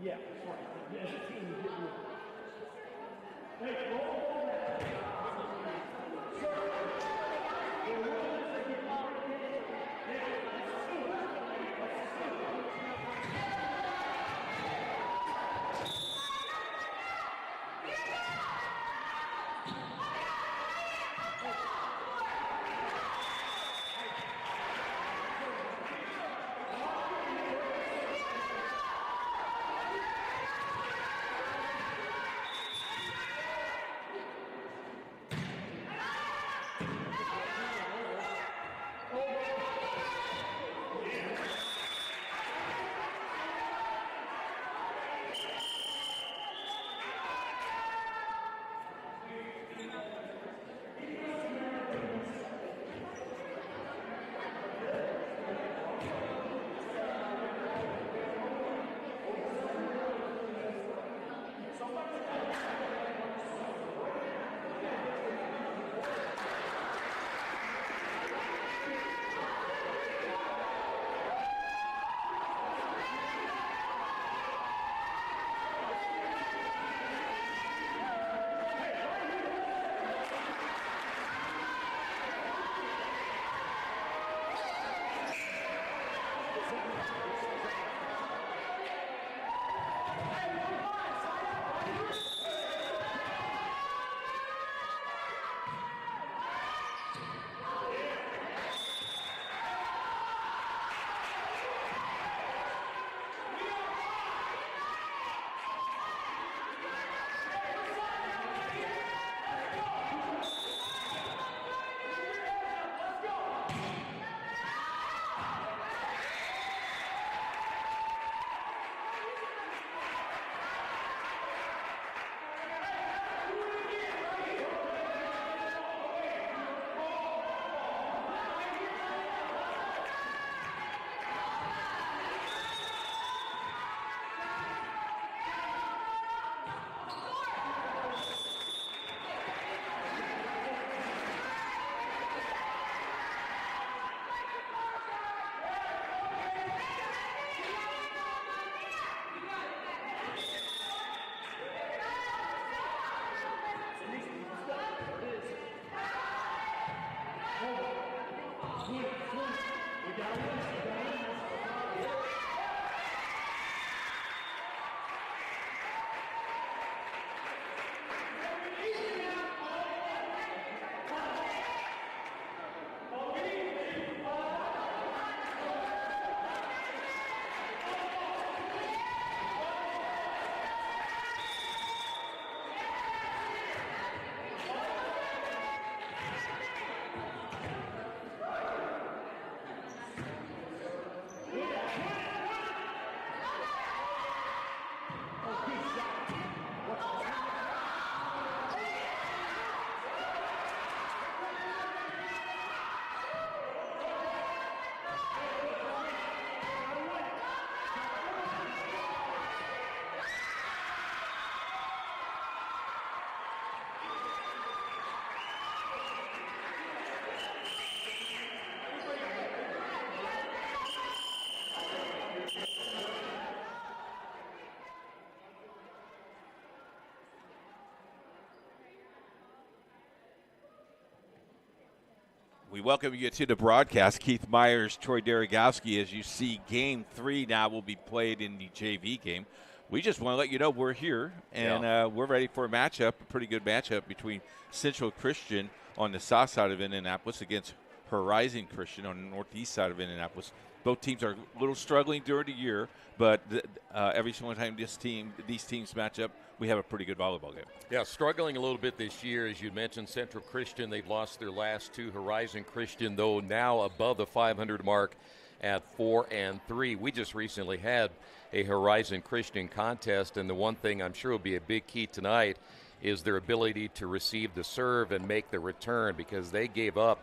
Yeah, that's right. As a team, you get rid of it. Hey, roll that. We welcome you to the broadcast. Keith Myers, Troy Derigowski. As you see, Game 3 now will be played in the JV game. We just want to let you know we're here, and we're ready for a matchup, a pretty good matchup between Central Christian on the south side of Indianapolis against Horizon Christian on the northeast side of Indianapolis. Both teams are a little struggling during the year, but every single time these teams match up, we have a pretty good volleyball game. Yeah, struggling a little bit this year, as you mentioned. Central Christian, they've lost their last two. Horizon Christian, though, now above the 500 mark at 4-3. We just recently had a Horizon Christian contest, and the one thing I'm sure will be a big key tonight is their ability to receive the serve and make the return, because they gave up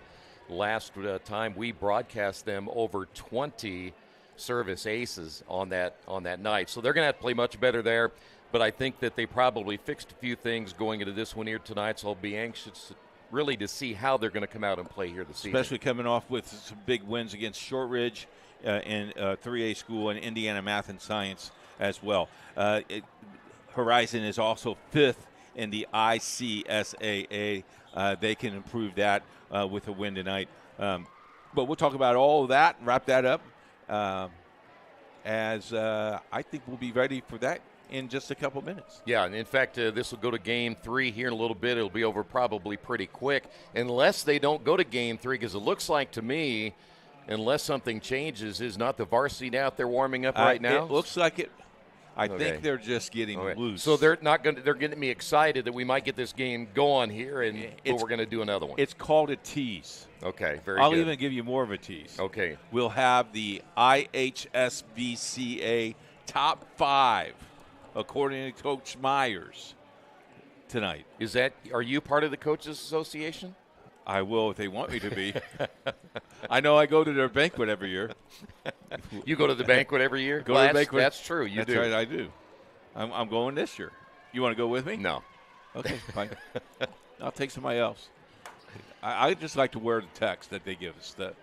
last time we broadcast them over 20 service aces on that night. So they're going to have to play much better there. But I think that they probably fixed a few things going into this one here tonight, so I'll be anxious really to see how they're going to come out and play here this season. Especially coming off with some big wins against Shortridge in 3A school and Indiana Math and Science as well. Horizon is also 5th in the IHSAA. They can improve that with a win tonight. But we'll talk about all of that and wrap that up as I think we'll be ready for that in just a couple minutes. Yeah, and in fact, this will go to Game 3 here in a little bit. It'll be over probably pretty quick, unless they don't go to Game 3, because it looks like to me, unless something changes, is not the varsity out there warming up right now? It looks like it. I think they're just getting loose. So they're getting me excited that we might get this game going here, and we're going to do another one. It's called a tease. Okay, very I'll good. even give you more of a tease. Okay. We'll have the IHSBCA top 5, according to Coach Myers, tonight. Are you part of the Coaches Association? I will if they want me to be. I know I go to their banquet every year. You go to the banquet every year? To the banquet. That's true. You do. That's right, I do. I'm going this year. You want to go with me? No. Okay, fine. I'll take somebody else. I just like to wear the tux that they give us, the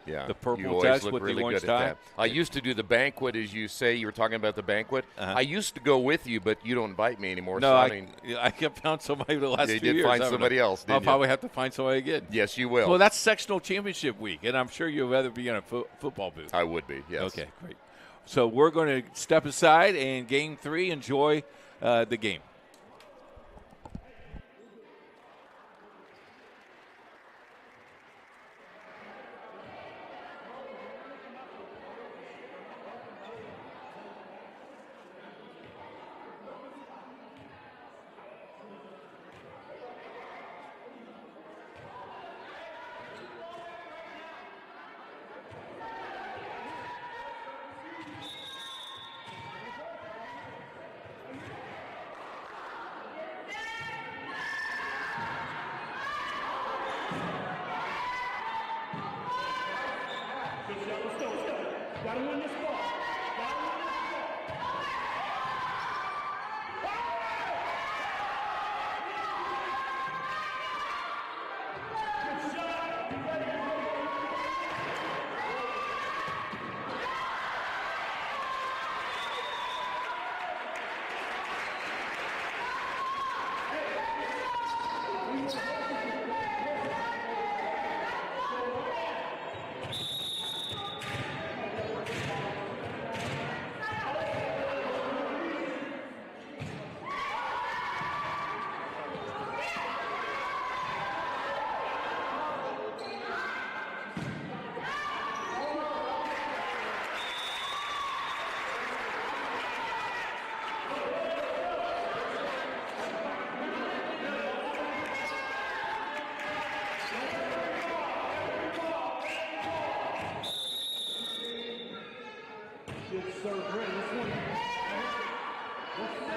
purple tux with the orange tie. I used to do the banquet, as you say. You were talking about the banquet. I used to go with you, but you don't invite me anymore. No, so, I found somebody the last 2 years. You did find somebody else, didn't you? I'll probably have to find somebody again. Yes, you will. Well, that's sectional championship week, and I'm sure you'll rather be in a football booth. I would be, yes. Okay, great. So we're going to step aside and Game 3, enjoy the game. Gotta win this ball. serve ready. This one.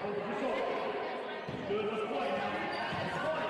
Over your shoulder. Good, let's play now. Let's play.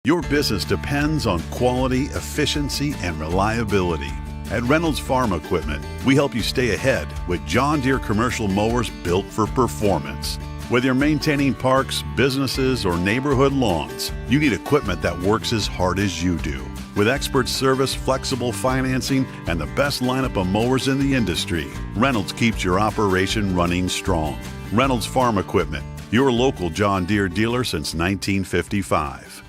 Your business depends on quality, efficiency, and reliability. At Reynolds Farm Equipment, we help you stay ahead with John Deere commercial mowers built for performance. Whether you're maintaining parks, businesses, or neighborhood lawns, you need equipment that works as hard as you do. With expert service, flexible financing, and the best lineup of mowers in the industry, Reynolds keeps your operation running strong. Reynolds Farm Equipment, your local John Deere dealer since 1955.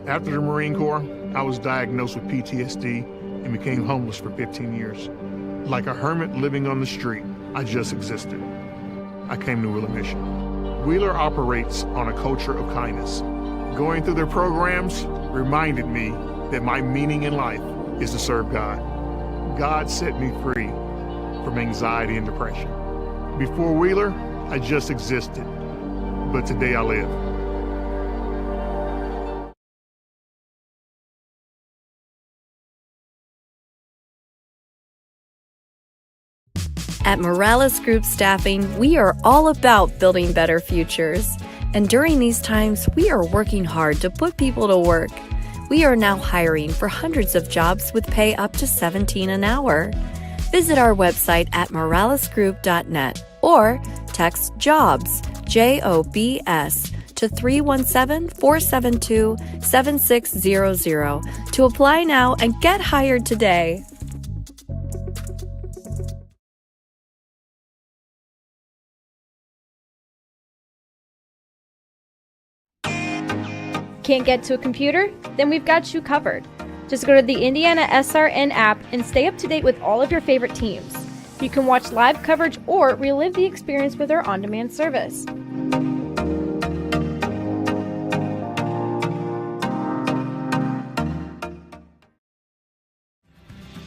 After the Marine Corps, I was diagnosed with PTSD and became homeless for 15 years. Like a hermit living on the street, I just existed. I came to Wheeler Mission. Wheeler operates on a culture of kindness. Going through their programs reminded me that my meaning in life is to serve God. God set me free from anxiety and depression. Before Wheeler, I just existed, but today I live. At Morales Group Staffing, we are all about building better futures. And during these times, we are working hard to put people to work. We are now hiring for hundreds of jobs with pay up to $17 an hour. Visit our website at moralesgroup.net or text JOBS, JOBS, to 317-472-7600 to apply now and get hired today. Can't get to a computer? Then we've got you covered. Just go to the IndianaSRN app and stay up to date with all of your favorite teams. You can watch live coverage or relive the experience with our on-demand service.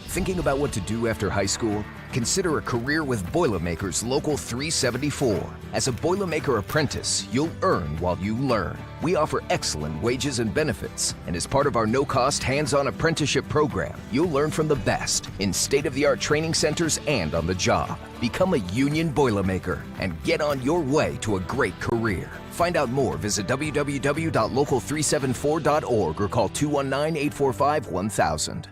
Thinking about what to do after high school? Consider a career with Boilermakers Local 374. As a Boilermaker apprentice, you'll earn while you learn. We offer excellent wages and benefits, and as part of our no-cost hands-on apprenticeship program, you'll learn from the best in state-of-the-art training centers and on the job. Become a union Boilermaker and get on your way to a great career. Find out more, visit www.local374.org or call 219-845-1000.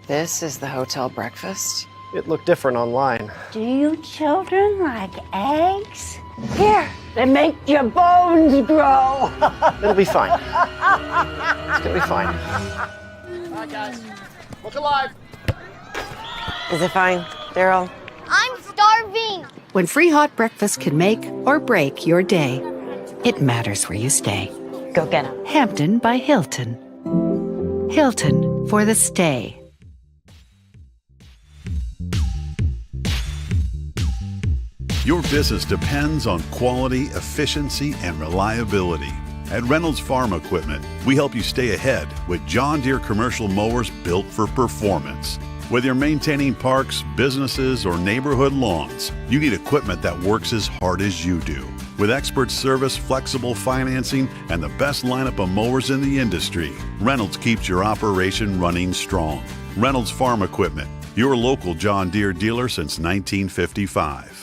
This is the hotel breakfast. It looked different online. Do you children like eggs? Here, they make your bones grow. It'll be fine. It's gonna be fine. All right, guys. Look alive. Is it fine, Daryl? I'm starving. When free hot breakfast can make or break your day, it matters where you stay. Go get 'em. Hampton by Hilton. Hilton for the stay. Your business depends on quality, efficiency, and reliability. At Reynolds Farm Equipment, we help you stay ahead with John Deere commercial mowers built for performance. Whether you're maintaining parks, businesses, or neighborhood lawns, you need equipment that works as hard as you do. With expert service, flexible financing, and the best lineup of mowers in the industry, Reynolds keeps your operation running strong. Reynolds Farm Equipment, your local John Deere dealer since 1955.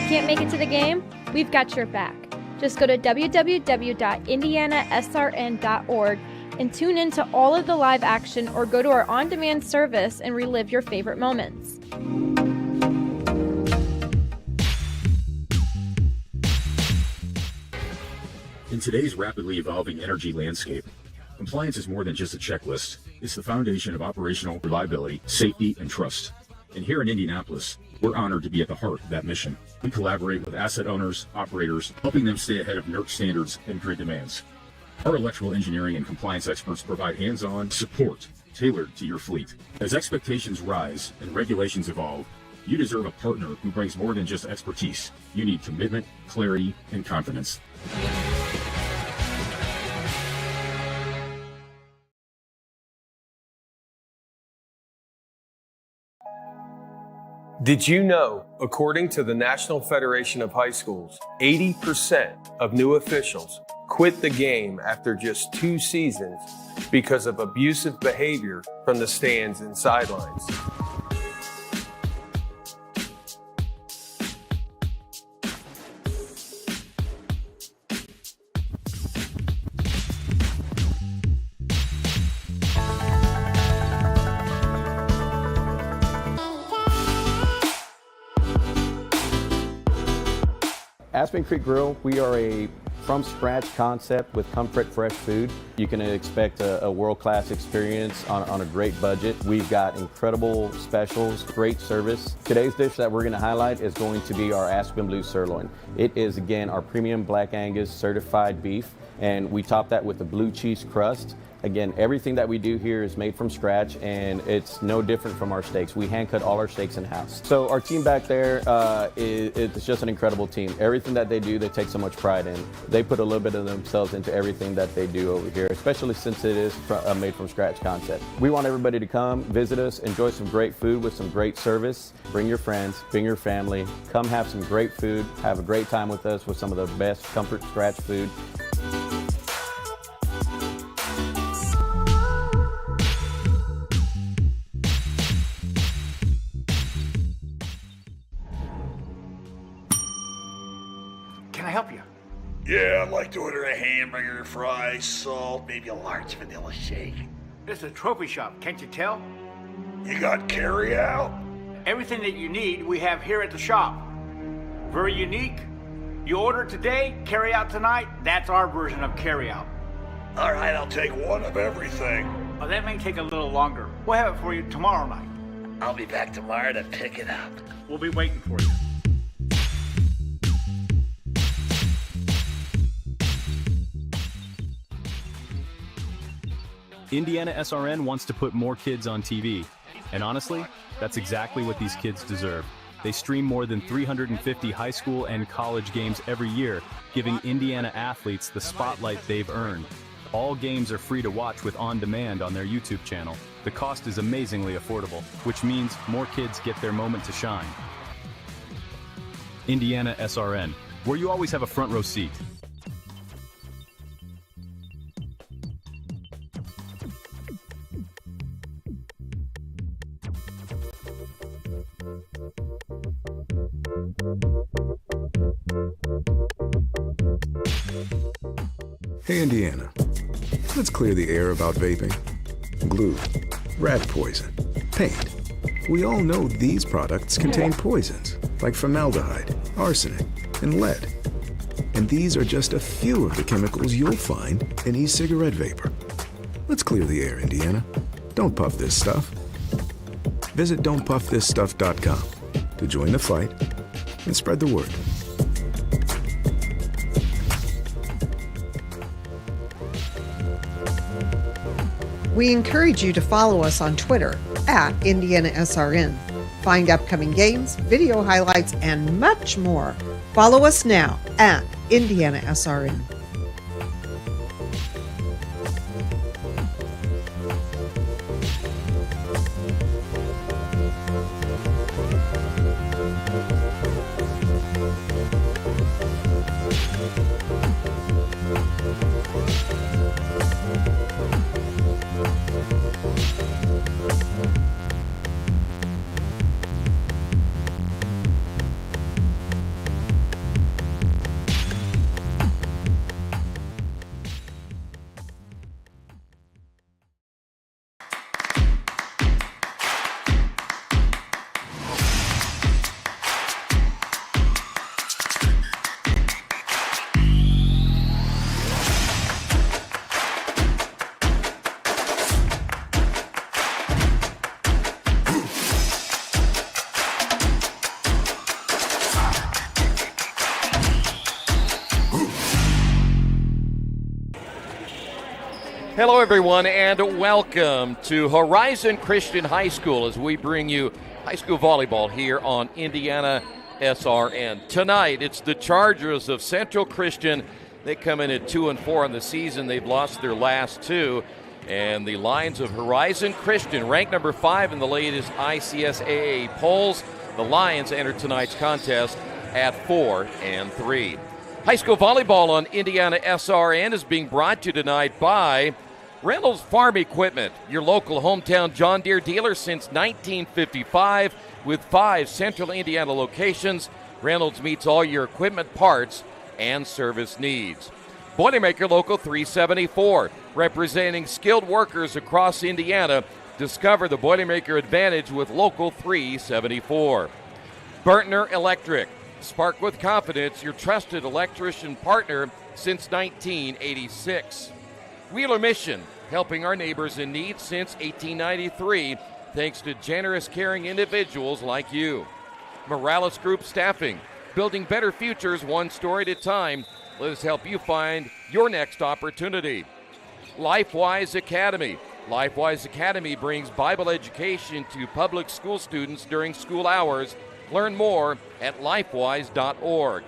Can't make it to the game? We've got your back. Just go to www.IndianaSRN.org and tune in to all of the live action or go to our on-demand service and relive your favorite moments. In today's rapidly evolving energy landscape, compliance is more than just a checklist. It's the foundation of operational reliability, safety, and trust. And here in Indianapolis, we're honored to be at the heart of that mission. We collaborate with asset owners, operators, helping them stay ahead of NERC standards and grid demands. Our electrical engineering and compliance experts provide hands-on support tailored to your fleet. As expectations rise and regulations evolve, you deserve a partner who brings more than just expertise. You need commitment, clarity, and confidence. Did you know, according to the National Federation of High Schools, 80% of new officials quit the game after just 2 seasons because of abusive behavior from the stands and sidelines? Aspen Creek Grill, we are a from-scratch concept with comfort, fresh food. You can expect a world-class experience on a great budget. We've got incredible specials, great service. Today's dish that we're going to highlight is going to be our Aspen Blue Sirloin. It is, again, our premium Black Angus certified beef, and we top that with a blue cheese crust. Again, everything that we do here is made from scratch, and it's no different from our steaks. We hand cut all our steaks in-house. So our team back there, it's just an incredible team. Everything that they do, they take so much pride in. They put a little bit of themselves into everything that they do over here, especially since it is a made from scratch concept. We want everybody to come, visit us, enjoy some great food with some great service. Bring your friends, bring your family, come have some great food, have a great time with us with some of the best comfort scratch food. Can I help you? Yeah, I'd like to order a hamburger, fries, salt, maybe a large vanilla shake. This is a trophy shop, can't you tell? You got carry out? Everything that you need, we have here at the shop. Very unique. You order today, carry out tonight. That's our version of carry out. All right, I'll take one of everything. Oh, that may take a little longer. We'll have it for you tomorrow night. I'll be back tomorrow to pick it up. We'll be waiting for you. IndianaSRN wants to put more kids on TV. And honestly, that's exactly what these kids deserve. They stream more than 350 high school and college games every year, giving Indiana athletes the spotlight they've earned. All games are free to watch with On Demand on their YouTube channel. The cost is amazingly affordable, which means more kids get their moment to shine. IndianaSRN, where you always have a front row seat. Hey Indiana, let's clear the air about vaping. Glue, rat poison, paint. We all know these products contain poisons like formaldehyde, arsenic, and lead. And these are just a few of the chemicals you'll find in e-cigarette vapor. Let's clear the air, Indiana. Don't puff this stuff. Visit don'tpuffthisstuff.com to join the fight and spread the word. We encourage you to follow us on Twitter at IndianaSRN. Find upcoming games, video highlights, and much more. Follow us now at IndianaSRN. Hello, everyone, and welcome to Horizon Christian High School as we bring you high school volleyball here on IndianaSRN. Tonight, it's the Chargers of Central Christian. They come in at 2-4 on the season. They've lost their last two. And the Lions of Horizon Christian, ranked number 5 in the latest IHSAA polls. The Lions enter tonight's contest at 4-3. High school volleyball on IndianaSRN is being brought to you tonight by Reynolds Farm Equipment, your local hometown John Deere dealer since 1955 with 5 central Indiana locations. Reynolds meets all your equipment parts and service needs. Boilermaker Local 374, representing skilled workers across Indiana. Discover the Boilermaker advantage with Local 374. Burtner Electric, spark with confidence, your trusted electrician partner since 1986. Wheeler Mission, helping our neighbors in need since 1893, thanks to generous, caring individuals like you. Morales Group Staffing, building better futures one story at a time. Let us help you find your next opportunity. LifeWise Academy. LifeWise Academy brings Bible education to public school students during school hours. Learn more at lifewise.org.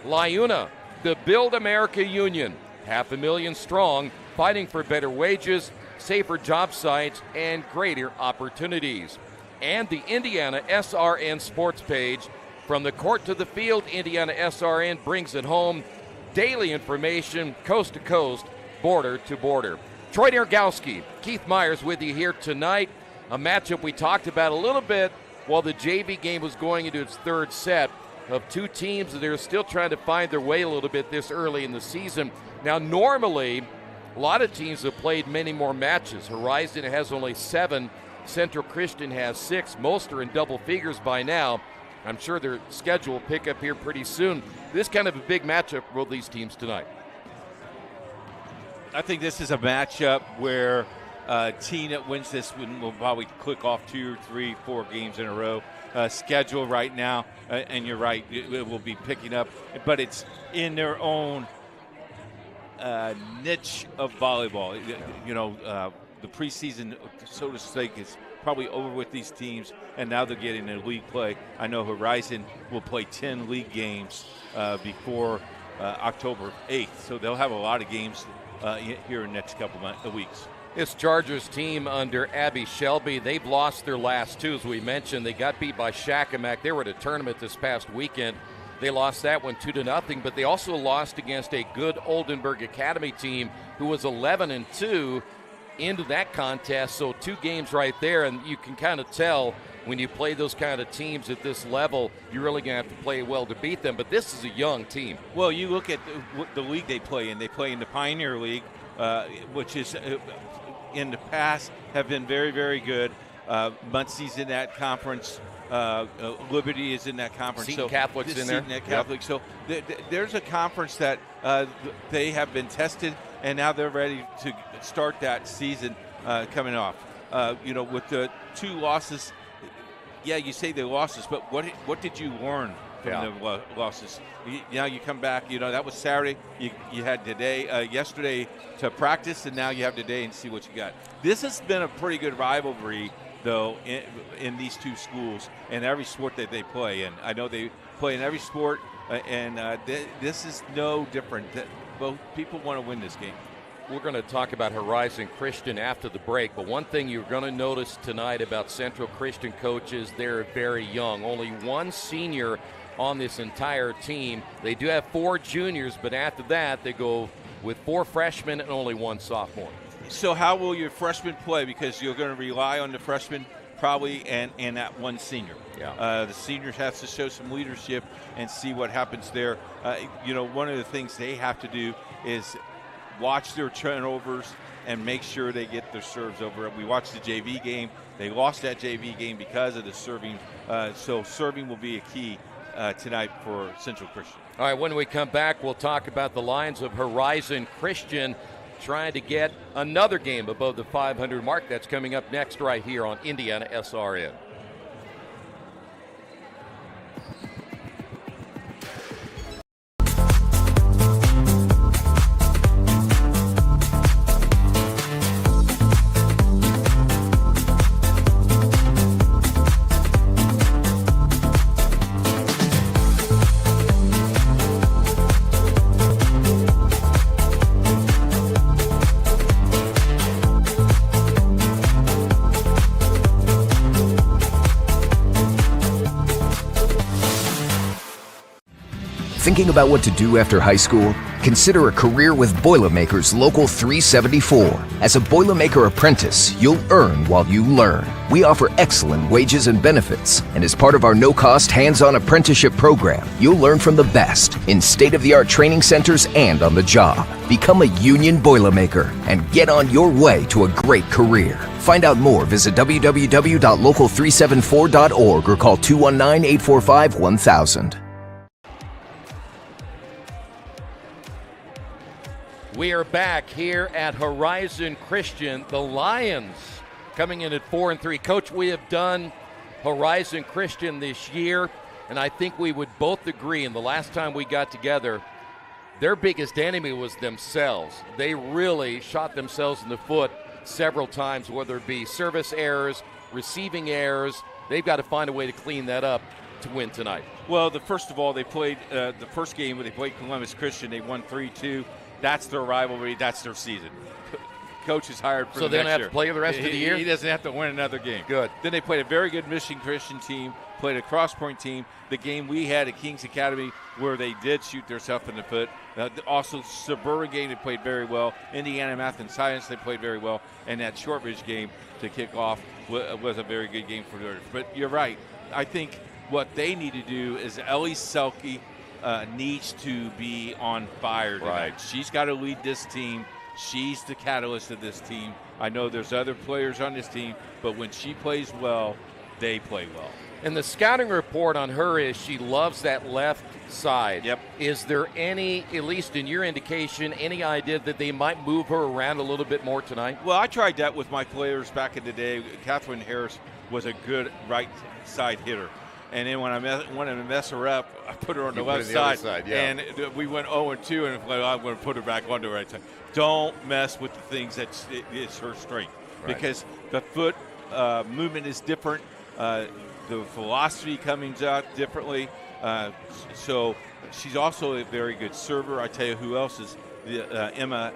LIUNA, the Build America Union, 500,000 strong, fighting for better wages, safer job sites, and greater opportunities. And the IndianaSRN sports page. From the court to the field, IndianaSRN brings it home. Daily information, coast to coast, border to border. Troy Dergowski, Keith Myers with you here tonight. A matchup we talked about a little bit while the JV game was going into its third set, of two teams that are still trying to find their way a little bit this early in the season. Now, normally, a lot of teams have played many more matches. Horizon has only 7. Central Christian has 6. Most are in double figures by now. I'm sure their schedule will pick up here pretty soon. This kind of a big matchup for both these teams tonight. I think this is a matchup where a team that wins this will probably click off 2 or 3, 4 games in a row. Schedule right now, and you're right, it will be picking up, but it's in their own niche of volleyball. The preseason, so to speak, is probably over with these teams, and now they're getting into league play. I know Horizon will play 10 league games before October 8th, so they'll have a lot of games here in the next couple of weeks. This Chargers team under Abby Shelby, they've lost their last 2, as we mentioned. They got beat by Shakamak. They were at a tournament this past weekend. They lost that one 2-0, but they also lost against a good Oldenburg Academy team who was 11-2 into that contest. So 2 games right there, and you can kind of tell when you play those kind of teams at this level, you're really going to have to play well to beat them. But this is a young team. Well, you look at the league they play in. They play in the Pioneer League, which is in the past have been very, very good. Muncie's in that conference. Liberty is in that conference. Seton Catholic's in there. Catholic. So there's a conference that they have been tested, and now they're ready to start that season coming off. With the 2 losses, yeah, you say the losses, but what did you learn from the losses? Now you come back, that was Saturday. You had today, yesterday to practice, and now you have today and see what you got. This has been a pretty good rivalry, though, in these 2 schools and every sport that they play in. I know they play in every sport, and this is no different. Both people want to win this game. We're going to talk about Horizon Christian after the break, but one thing you're going to notice tonight about Central Christian coaches, they're very young. Only 1 senior on this entire team. They do have 4 juniors, but after that, they go with 4 freshmen and only 1 sophomore. So how will your freshmen play? Because you're going to rely on the freshmen probably and that 1 senior. Yeah. The seniors have to show some leadership and see what happens there. One of the things they have to do is watch their turnovers and make sure they get their serves over. We watched the JV game. They lost that JV game because of the serving. So serving will be a key tonight for Central Christian. All right, when we come back, we'll talk about the Lions of Horizon Christian trying to get another game above the 500 mark. That's coming up next right here on IndianaSRN. Thinking about what to do after high school? Consider a career with Boilermakers Local 374. As a Boilermaker apprentice, you'll earn while you learn. We offer excellent wages and benefits, and as part of our no-cost hands-on apprenticeship program, you'll learn from the best in state-of-the-art training centers and on the job. Become a union Boilermaker and get on your way to a great career. Find out more, visit www.local374.org or call 219-845-1000. We are back here at Horizon Christian. The Lions coming in at 4-3. Coach, we have done Horizon Christian this year, and I think we would both agree, and the last time we got together, their biggest enemy was themselves. They really shot themselves in the foot several times, whether it be service errors, receiving errors. They've got to find a way to clean that up to win tonight. Well, first of all, they played the first game when they played Columbus Christian. They won 3-2. That's their rivalry. That's their season. Coach is hired for so the next year. So they don't have to play the rest of the year? He doesn't have to win another game. Good. Then they played a very good Mission Christian team, played a Cross Point team. The game we had at Kings Academy where they did shoot themselves in the foot. Also, Suburban game, they played very well. Indiana Math and Science, they played very well. And that Shortridge game to kick off was a very good game for them. But you're right. I think what they need to do is Ellie Selke needs to be on fire tonight. Right. She's got to lead this team. She's the catalyst of this team. I know there's other players on this team, but when she plays well, they play well. And the scouting report on her is she loves that left side. Yep. Is there any, at least in your indication, any idea that they might move her around a little bit more tonight? Well, I tried that with my players back in the day. Catherine Harris was a good right side hitter. And then when I wanted to mess her up, I put her on the left side. Yeah. And we went 0-2, and I'm going to put her back on the right side. Don't mess with the things that is her strength. Right. Because the foot movement is different. The velocity comes out differently. So she's also a very good server. I tell you who else is. Emma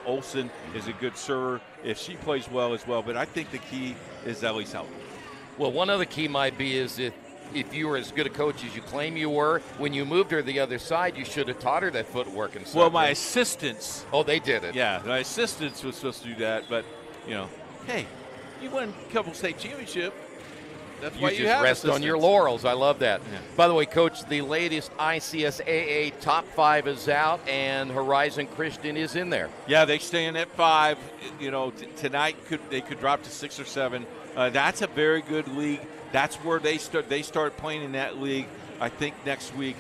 Olson is a good server if she plays well as well. But I think the key is Ellie Selke. Well, one other key might be is if you were as good a coach as you claim you were, when you moved her to the other side, you should have taught her that footwork and stuff. Well, my assistants. Oh, they did it. Yeah, my assistants was supposed to do that, but, hey, you won a couple state championships. That's why you just rest on your laurels. I love that. Yeah. By the way, Coach, the latest IHSAA top 5 is out, and Horizon Christian is in there. Yeah, they stay in at 5. Tonight they could drop to 6 or 7. That's a very good league. That's where they start playing in that league. I think next week.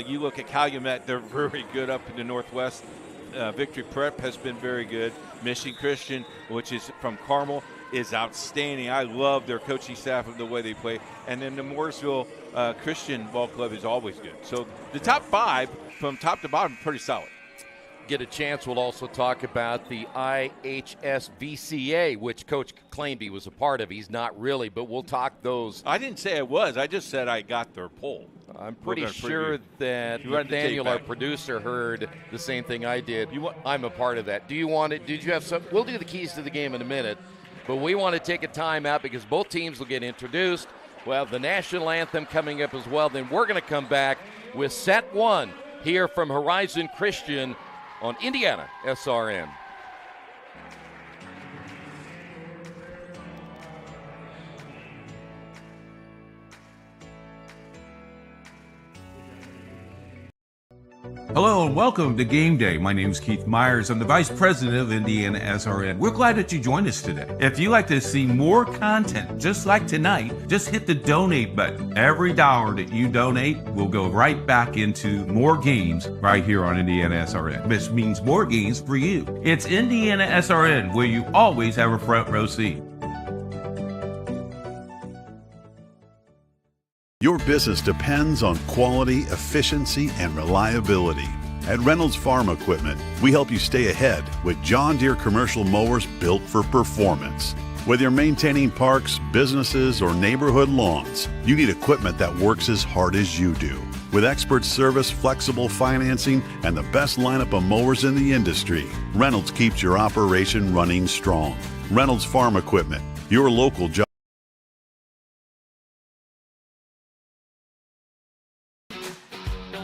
You look at Calumet; they're very good up in the Northwest. Victory Prep has been very good. Mission Christian, which is from Carmel, is outstanding. I love their coaching staff and the way they play. And then the Morrisville Christian Ball Club is always good. So the top 5 from top to bottom, pretty solid. Get a chance, we'll also talk about the IHSVCA, which Coach claimed he was a part of. He's not really, but we'll talk those. I didn't say I was. I just said I got their poll. I'm pretty sure that Nathaniel, our producer, heard the same thing I did. I'm a part of that. Do you want it? Did you have some? We'll do the keys to the game in a minute, but we want to take a time out because both teams will get introduced. Well, the national anthem coming up as well. Then we're going to come back with set 1 here from Horizon Christian on IndianaSRN. Hello and welcome to Game Day. My name is Keith Myers. I'm the Vice President of IndianaSRN. We're glad that you joined us today. If you'd like to see more content just like tonight, just hit the donate button. Every dollar that you donate will go right back into more games right here on IndianaSRN. This means more games for you. It's IndianaSRN, where you always have a front row seat. Your business depends on quality, efficiency, and reliability. At Reynolds Farm Equipment, we help you stay ahead with John Deere commercial mowers built for performance. Whether you're maintaining parks, businesses, or neighborhood lawns, you need equipment that works as hard as you do. With expert service, flexible financing, and the best lineup of mowers in the industry, Reynolds keeps your operation running strong. Reynolds Farm Equipment, your local job.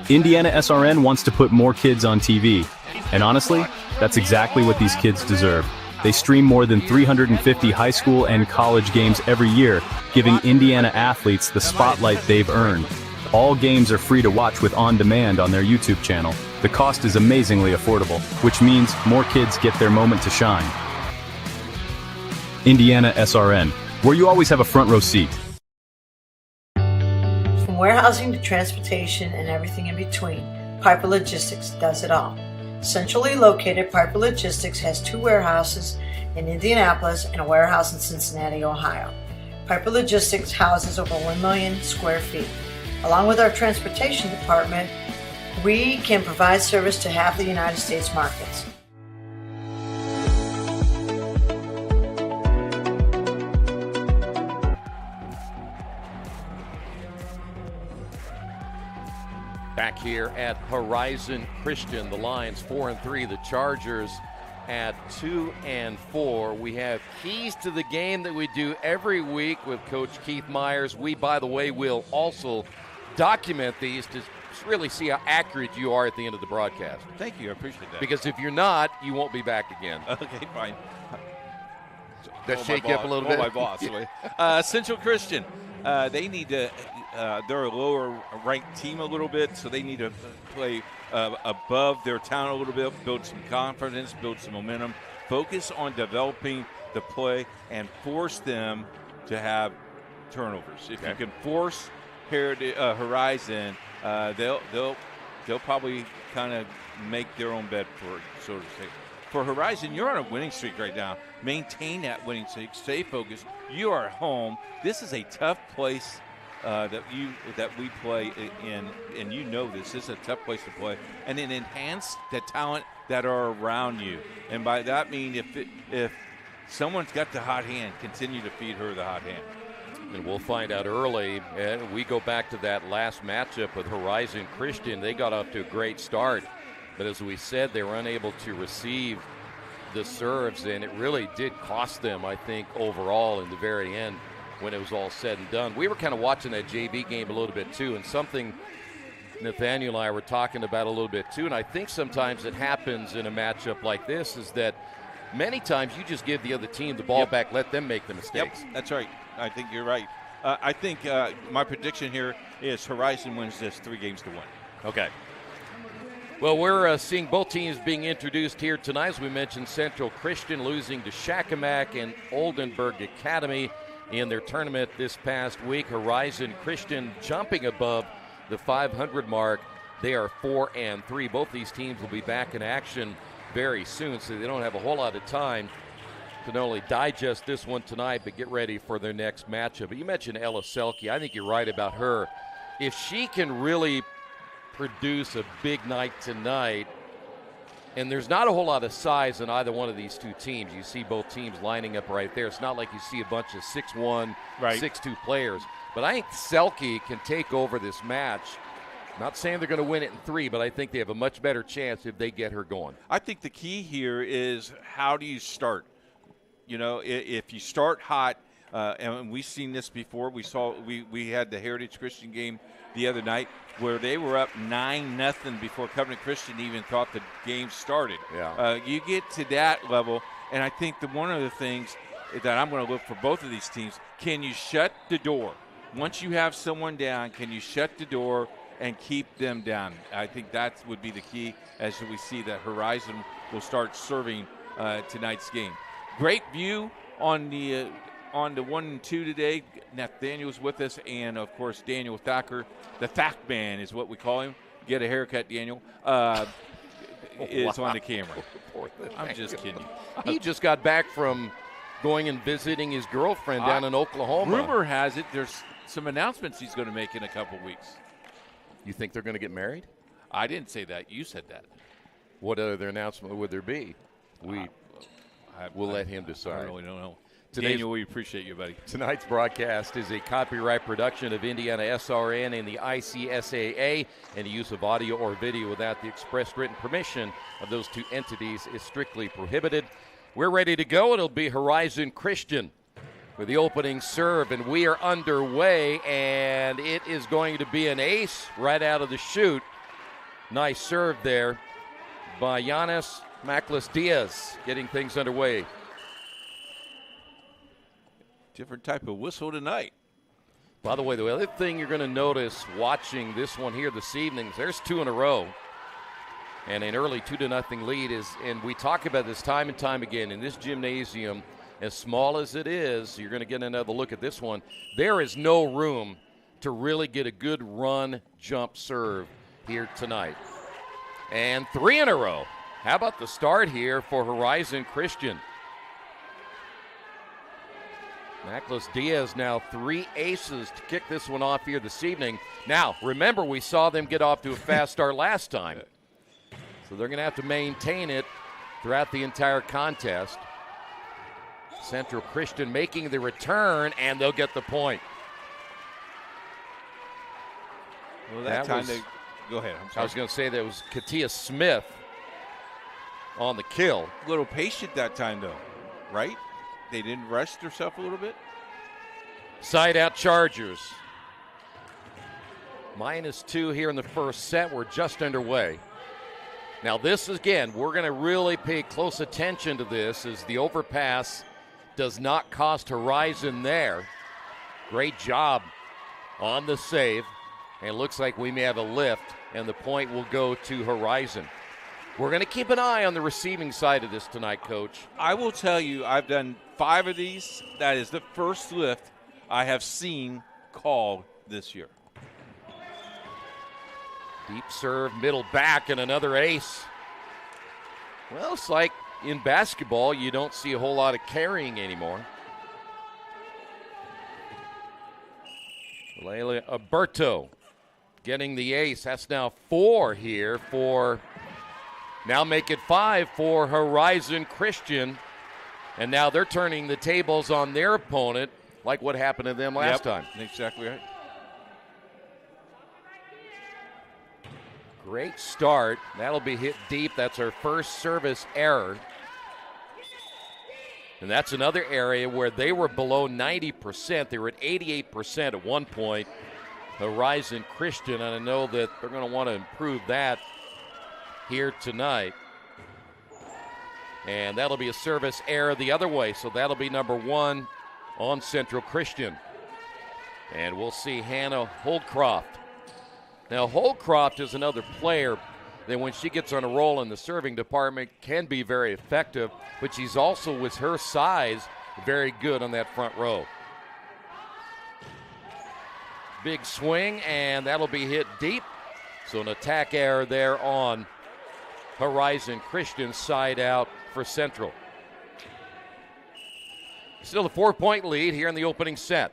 IndianaSRN wants to put more kids on TV. And honestly, that's exactly what these kids deserve. They stream more than 350 high school and college games every year, giving Indiana athletes the spotlight they've earned. All games are free to watch with on-demand on their YouTube channel. The cost is amazingly affordable, which means more kids get their moment to shine. IndianaSRN, where you always have a front row seat. From warehousing to transportation and everything in between, Piper Logistics does it all. Centrally located, Piper Logistics has 2 warehouses in Indianapolis and a warehouse in Cincinnati, Ohio. Piper Logistics houses over 1 million square feet. Along with our transportation department, we can provide service to half the United States markets. Back here at Horizon Christian, the Lions 4-3, the Chargers at 2-4. We have keys to the game that we do every week with Coach Keith Myers. We, by the way, will also document these to really see how accurate you are at the end of the broadcast. Thank you. I appreciate that. Because if you're not, you won't be back again. Okay, fine. That shake you up a little bit? My boss. Central Christian, they need to they're a lower-ranked team a little bit, so they need to play above their town a little bit, build some confidence, build some momentum, focus on developing the play, and force them to have turnovers. If you can force Horizon, they'll probably kind of make their own bed for it, so to say. For Horizon, you're on a winning streak right now. Maintain that winning streak. Stay focused. You are at home. This is a tough place that we play in, and you know this. This is a tough place to play. And then enhance the talent that are around you. And by that I mean if someone's got the hot hand, continue to feed her the hot hand. And we'll find out early. And we go back to that last matchup with Horizon Christian. They got off to a great start. But as we said, they were unable to receive the serves, and it really did cost them, I think, overall in the very end when it was all said and done. We were kind of watching that JV game a little bit, too, and something Nathaniel and I were talking about a little bit, too, and I think sometimes it happens in a matchup like this is that many times you just give the other team the ball back, let them make the mistakes. Yep, that's right. I think you're right. I think my prediction here is Horizon wins this 3-1. Okay. Well, we're seeing both teams being introduced here tonight. As we mentioned, Central Christian losing to Shakamak and Oldenburg Academy in their tournament this past week. Horizon Christian jumping above the 500 mark. They are 4-3. Both these teams will be back in action very soon, so they don't have a whole lot of time to not only digest this one tonight, but get ready for their next matchup. But you mentioned Ella Selke. I think you're right about her. If she can really produce a big night tonight, and there's not a whole lot of size in either one of these two teams. You see both teams lining up right there. It's not like you see a bunch of 6'1", 6'2" players. But I think Selke can take over this match. Not saying they're going to win it in 3, but I think they have a much better chance if they get her going. I think the key here is how do you start? You know, if you start hot, and we've seen this before. We had the Heritage Christian game the other night where they were up 9-0 before Covenant Christian even thought the game started. Yeah. You get to that level, and I think that one of the things that I'm going to look for both of these teams, can you shut the door? Once you have someone down, can you shut the door and keep them down? I think that would be the key as we see that Horizon will start serving tonight's game. Great view on the 1 and 2 today. Nathaniel's with us, and of course Daniel Thacker, the Thack Man is what we call him. Get a haircut, Daniel. Is on the camera. I'm just kidding. He just got back from going and visiting his girlfriend down in Oklahoma. Rumor has it there's some announcements he's going to make in a couple weeks. You think they're going to get married? I didn't say that. You said that. What other announcement would there be? We'll let him decide. I really don't know. Daniel, we appreciate you, buddy. Tonight's broadcast is a copyright production of IndianaSRN and the IHSAA, and the use of audio or video without the express written permission of those two entities is strictly prohibited. We're ready to go. It'll be Horizon Christian with the opening serve, and we are underway, and it is going to be an ace right out of the chute Nice serve there by Giannis Maclis-Diaz, getting things underway. Different type of whistle tonight. By the way, the other thing you're going to notice watching this one here this evening is there's 2 in a row. And an early 2-0 lead is, and we talk about this time and time again, in this gymnasium, as small as it is, you're going to get another look at this one. There is no room to really get a good run, jump serve here tonight. And 3 in a row. How about the start here for Horizon Christian? Maclis-Diaz now 3 aces to kick this one off here this evening. Now, remember, we saw them get off to a fast start last time. So they're going to have to maintain it throughout the entire contest. Central Christian making the return, and they'll get the point. Well, that time they go ahead. I'm sorry. I was going to say that was Katia Smith on the kill. A little patient that time, though, right? They didn't rush themselves a little bit? Side out Chargers. -2 here in the first set. We're just underway. Now this, again, we're going to really pay close attention to this as the overpass does not cost Horizon there. Great job on the save. And it looks like we may have a lift, and the point will go to Horizon. We're going to keep an eye on the receiving side of this tonight, Coach. I will tell you, I've done 5 of these. That is the first lift I have seen called this year. Deep serve, middle back, and another ace. Well, it's like in basketball, you don't see a whole lot of carrying anymore. Leila Alberto getting the ace. That's now 4 here for, now make it 5 for Horizon Christian. And now they're turning the tables on their opponent like what happened to them last time. Exactly right. Great start. That'll be hit deep. That's our first service error. And that's another area where they were below 90%. They were at 88% at one point. Horizon Christian, and I know that they're going to want to improve that here tonight. And that'll be a service error the other way. So that'll be number 1 on Central Christian. And we'll see Hannah Holdcroft. Now, Holdcroft is another player that when she gets on a roll in the serving department can be very effective, but she's also, with her size, very good on that front row. Big swing, and that'll be hit deep. So an attack error there on Horizon Christian, side out for Central. Still a 4-point lead here in the opening set.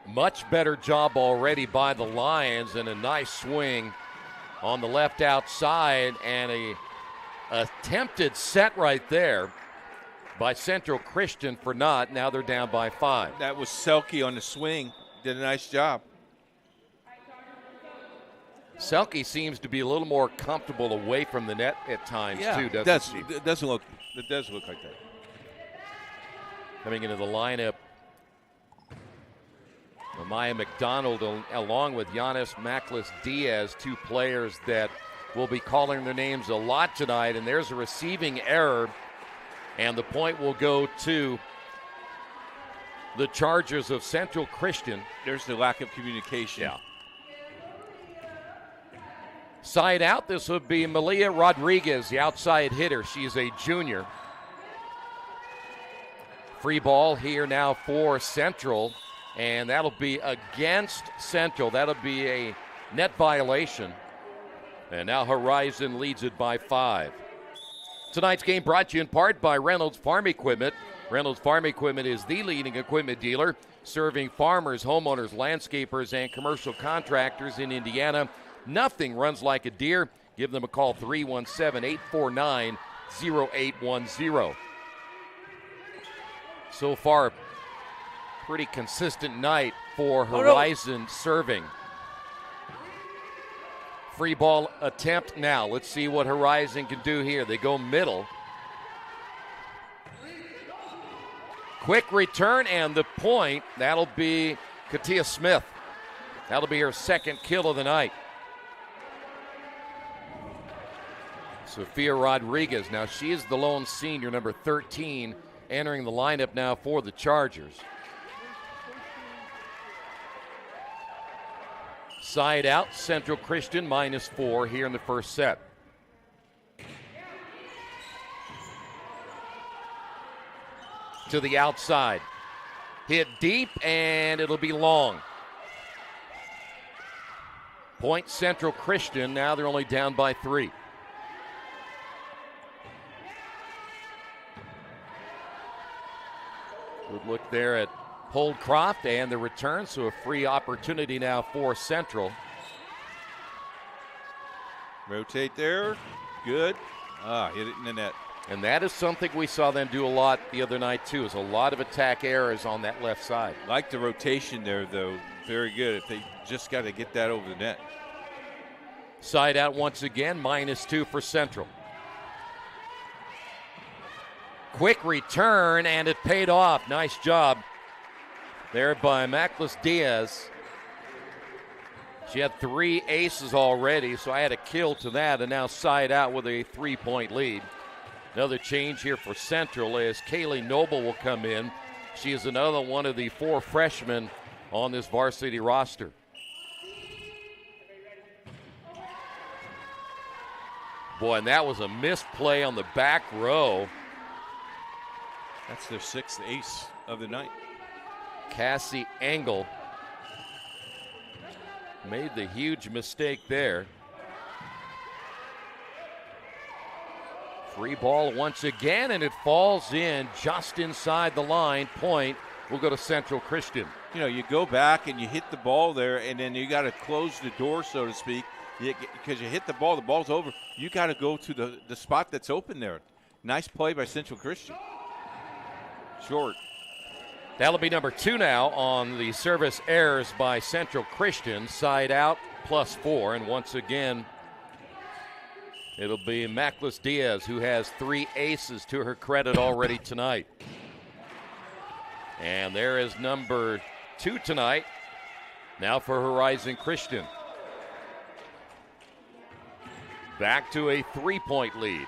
Much better job already by the Lions, and a nice swing on the left outside, and a attempted set right there by Central Christian for naught. Now they're down by 5. That was Selke on the swing. Did a nice job. Selke seems to be a little more comfortable away from the net at times, too, doesn't she? It does look like that. Coming into the lineup, Maya McDonald along with Giannis Maclis-Diaz, 2 players that will be calling their names a lot tonight. And there's a receiving error, and the point will go to the Chargers of Central Christian. There's the lack of communication. Yeah. Side out, this would be Malia Rodriguez, the outside hitter. She's a junior. Free ball here now for Central, and that'll be against Central. That'll be a net violation. And now Horizon leads it by 5. Tonight's game brought to you in part by Reynolds Farm Equipment. Reynolds Farm Equipment is the leading equipment dealer serving farmers, homeowners, landscapers, and commercial contractors in Indiana. Nothing runs like a deer. Give them a call, 317-849-0810. So far, pretty consistent night for Horizon serving. Free ball attempt now. Let's see what Horizon can do here. They go middle. Quick return, and the point, that'll be Katia Smith. That'll be her second kill of the night. Sophia Rodriguez. Now she is the lone senior, number 13, entering the lineup now for the Chargers. Side out, Central Christian -4 here in the first set. To the outside. Hit deep, and it'll be long. Point Central Christian. Now they're only down by 3. Good look there at Holdcroft and the return, so a free opportunity now for Central. Rotate there. Good. Hit it in the net. And that is something we saw them do a lot the other night, too, is a lot of attack errors on that left side. Like the rotation there, though. Very good. If they just got to get that over the net. Side out once again, -2 for Central. Quick return, and it paid off. Nice job there by Mackless Diaz. She had 3 aces already, so I had a kill to that, and now side out with a 3-point lead. Another change here for Central as Kaylee Noble will come in. She is another one of the 4 freshmen on this varsity roster. Boy, and that was a missed play on the back row. That's their 6th ace of the night. Cassie Engel made the huge mistake there. Free ball once again, and it falls in just inside the line. Point will go to Central Christian. You know, you go back and you hit the ball there, and then you got to close the door, so to speak, because you hit the ball's over. You got to go to the spot that's open there. Nice play by Central Christian. Short. That'll be number 2 now on the service errors by Central Christian. Side out +4, and once again, it'll be Mackless Diaz, who has 3 aces to her credit already tonight. And there is number 2 tonight, now for Horizon Christian. Back to a 3-point lead.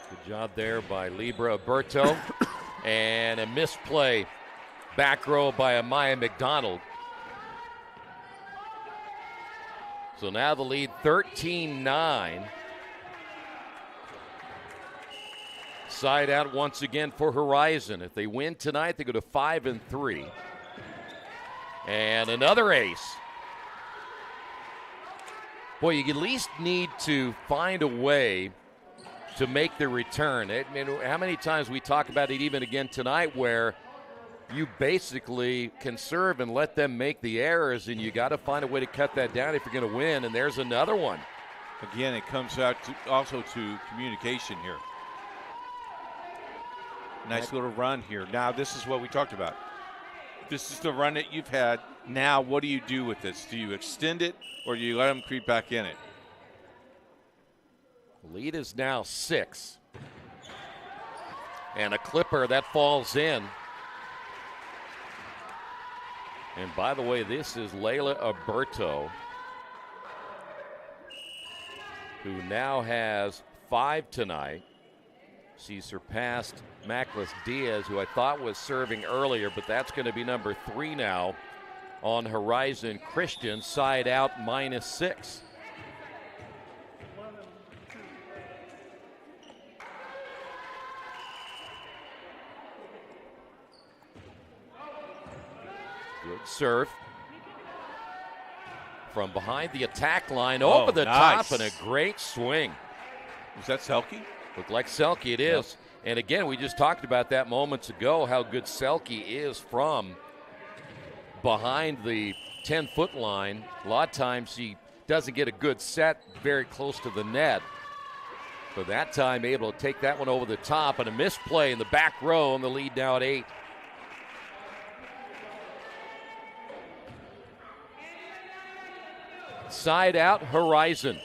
Good job there by Libra Berto. And a misplay back row by Amaya McDonald. So now the lead 13-9. Side out once again for Horizon. If they win tonight, they go to 5-3. And another ace. Boy, you at least need to find a way to make the return. How many times we talk about it even again tonight where you basically can serve and let them make the errors, and you got to find a way to cut that down if you're going to win, and there's another one. Again, it comes out also to communication here. Nice little run here. Now, this is what we talked about. This is the run that you've had. Now, what do you do with this? Do you extend it, or do you let them creep back in it? The lead is now 6. And a clipper that falls in. And by the way, this is Layla Alberto, who now has 5 tonight. She surpassed Mackless Diaz, who I thought was serving earlier, but that's going to be number 3 now on Horizon Christian. Side out -6. Good serve. From behind the attack line, over the top, and a great swing. Is that Selke? Looked like Selke, it is. Yep. And again, we just talked about that moments ago, how good Selke is from behind the 10-foot line. A lot of times he doesn't get a good set very close to the net. But that time able to take that one over the top, and a misplay in the back row, and the lead now at 8. Side out, Horizon.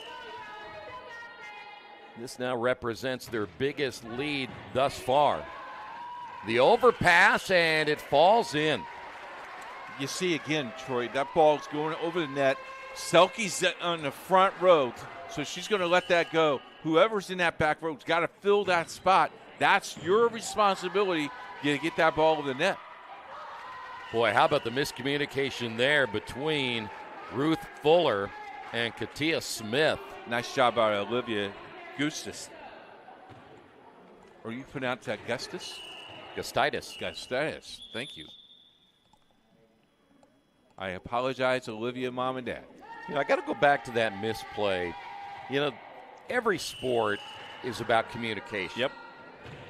This now represents their biggest lead thus far. The overpass, and it falls in. You see again, Troy, that ball's going over the net. Selke's on the front row, so she's going to let that go. Whoever's in that back row's got to fill that spot. That's your responsibility to get that ball over the net. Boy, how about the miscommunication there between Ruth Fuller and Katia Smith. Nice job by Olivia Gustis. Or you pronounce that Gustis? Gustitis. Gustitis. Thank you. I apologize, Olivia, Mom and Dad. I got to go back to that misplay. Every sport is about communication. Yep.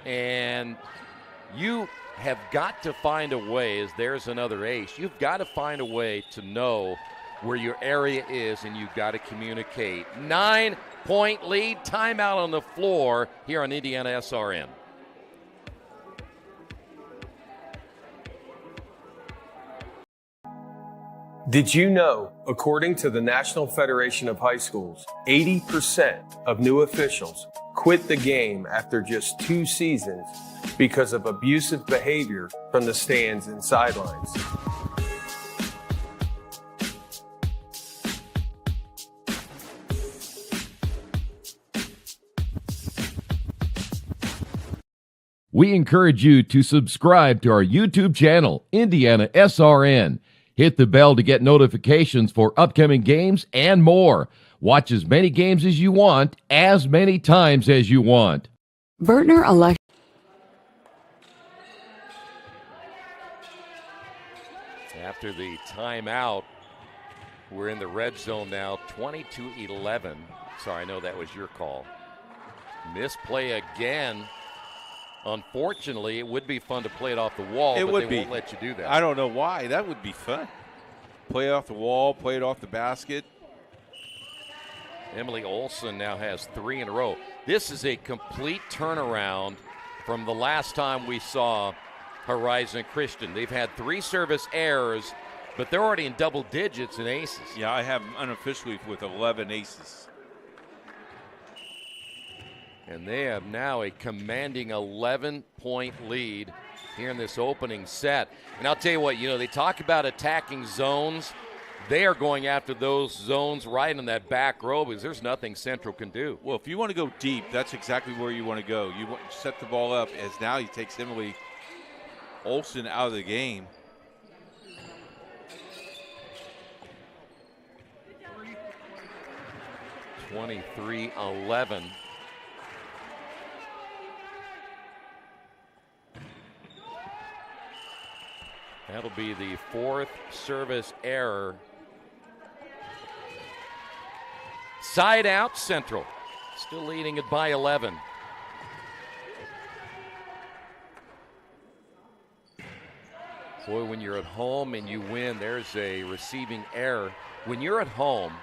And you have got to find a way, as there's another ace, you've got to find a way to know where your area is, and you've got to communicate. 9-point lead, timeout on the floor here on IndianaSRN. Did you know, according to the National Federation of High Schools, 80% of new officials quit the game after just 2 seasons because of abusive behavior from the stands and sidelines? We encourage you to subscribe to our YouTube channel, IndianaSRN. Hit the bell to get notifications for upcoming games and more. Watch as many games as you want, as many times as you want. Bertner elect. After the timeout, we're in the red zone now, 22-11. Sorry, I know that was your call. Misplay again. Unfortunately, it would be fun to play it off the wall, but they won't let you do that. I don't know why. That would be fun. Play it off the wall, play it off the basket. Emily Olson now has 3 in a row. This is a complete turnaround from the last time we saw Horizon Christian. They've had 3 service errors, but they're already in double digits in aces. Yeah, I have them unofficially with 11 aces. And they have now a commanding 11-point lead here in this opening set. And I'll tell you what, they talk about attacking zones. They are going after those zones right in that back row because there's nothing Central can do. Well, if you want to go deep, that's exactly where you want to go. You want to set the ball up as now he takes Emily Olson out of the game. (23-11). That'll be the 4th service error. Side out Central. Still leading it by 11. Boy, when you're at home and you win, there's a receiving error. When you're at home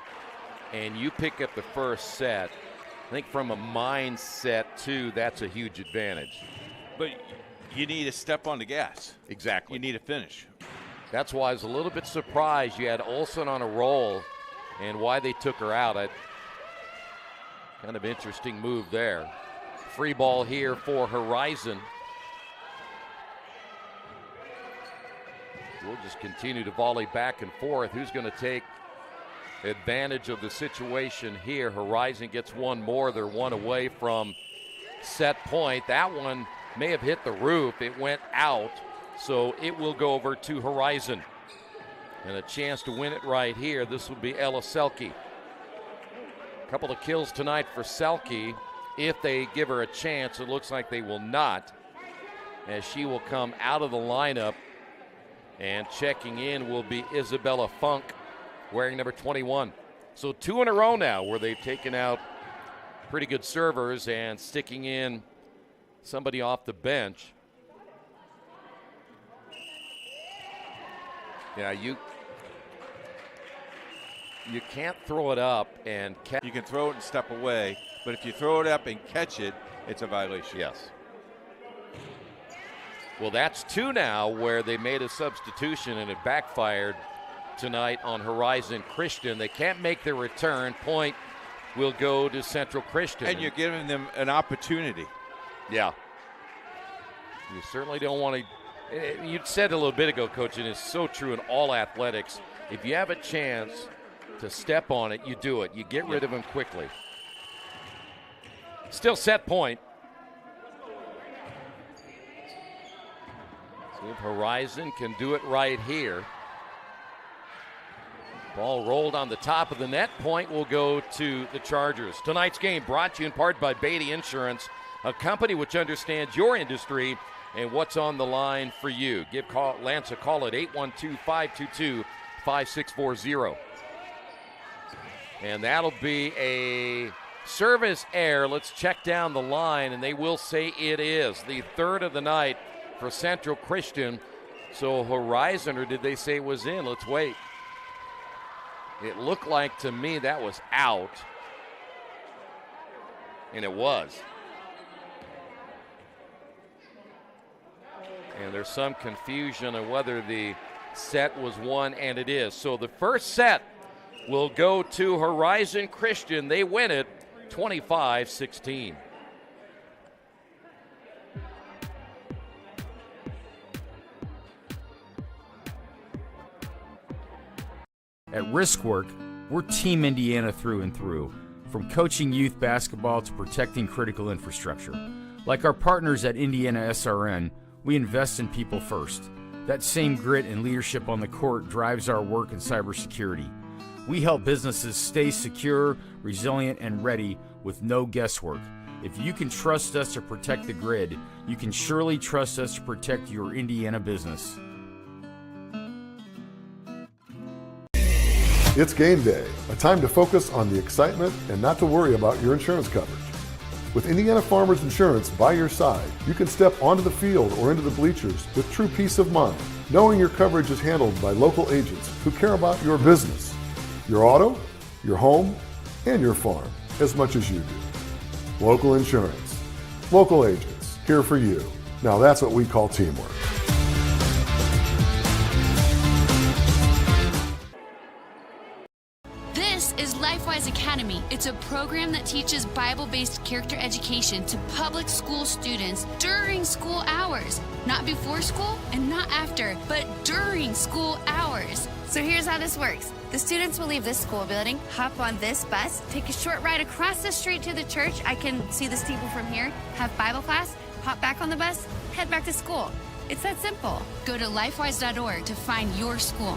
and you pick up the first set, I think from a mindset too, that's a huge advantage. But you need to step on the gas. Exactly. You need to finish. That's why I was a little bit surprised you had Olson on a roll and why they took her out. Kind of interesting move there. Free ball here for Horizon. We'll just continue to volley back and forth. Who's going to take advantage of the situation here? Horizon gets one more. They're one away from set point. That one may have hit the roof. It went out, so it will go over to Horizon. And a chance to win it right here. This will be Ella Selke. A couple of kills tonight for Selke. If they give her a chance, it looks like they will not, as she will come out of the lineup. And checking in will be Isabella Funk, wearing number 21. So 2 in a row now where they've taken out pretty good servers and sticking in somebody off the bench. Yeah, you can't throw it up and catch. You can throw it and step away, but if you throw it up and catch it, it's a violation. Yes. Well, that's 2 now where they made a substitution and it backfired tonight on Horizon Christian. They can't make their return. Point will go to Central Christian. And you're giving them an opportunity. Yeah. You certainly don't want to. You said a little bit ago, Coach, and it's so true in all athletics. If you have a chance to step on it, you do it. You get rid of them quickly. Still set point. See if Horizon can do it right here. Ball rolled on the top of the net. Point will go to the Chargers. Tonight's game brought to you in part by Beatty Insurance, a company which understands your industry and what's on the line for you. Give Lance a call at 812-522-5640. And that'll be a service error. Let's check down the line, and they will say it is. The third of the night for Central Christian. So Horizon, or did they say it was in? Let's wait. It looked like to me that was out. And it was. And there's some confusion on whether the set was won, and it is. So the first set will go to Horizon Christian. They win it 25-16. At Riskwork, we're Team Indiana through and through, from coaching youth basketball to protecting critical infrastructure. Like our partners at IndianaSRN, we invest in people first. That same grit and leadership on the court drives our work in cybersecurity. We help businesses stay secure, resilient, and ready with no guesswork. If you can trust us to protect the grid, you can surely trust us to protect your Indiana business. It's game day, a time to focus on the excitement and not to worry about your insurance coverage. With Indiana Farmers Insurance by your side, you can step onto the field or into the bleachers with true peace of mind, knowing your coverage is handled by local agents who care about your business, your auto, your home, and your farm as much as you do. Local insurance, local agents, here for you. Now that's what we call teamwork. This is LifeWise Academy. It's a program that teaches Bible-based character education to public school students during school hours. Not before school and not after, but during school hours. So here's how this works. The students will leave this school building, hop on this bus, take a short ride across the street to the church. I can see the steeple from here, have Bible class, hop back on the bus, head back to school. It's that simple. Go to lifewise.org to find your school.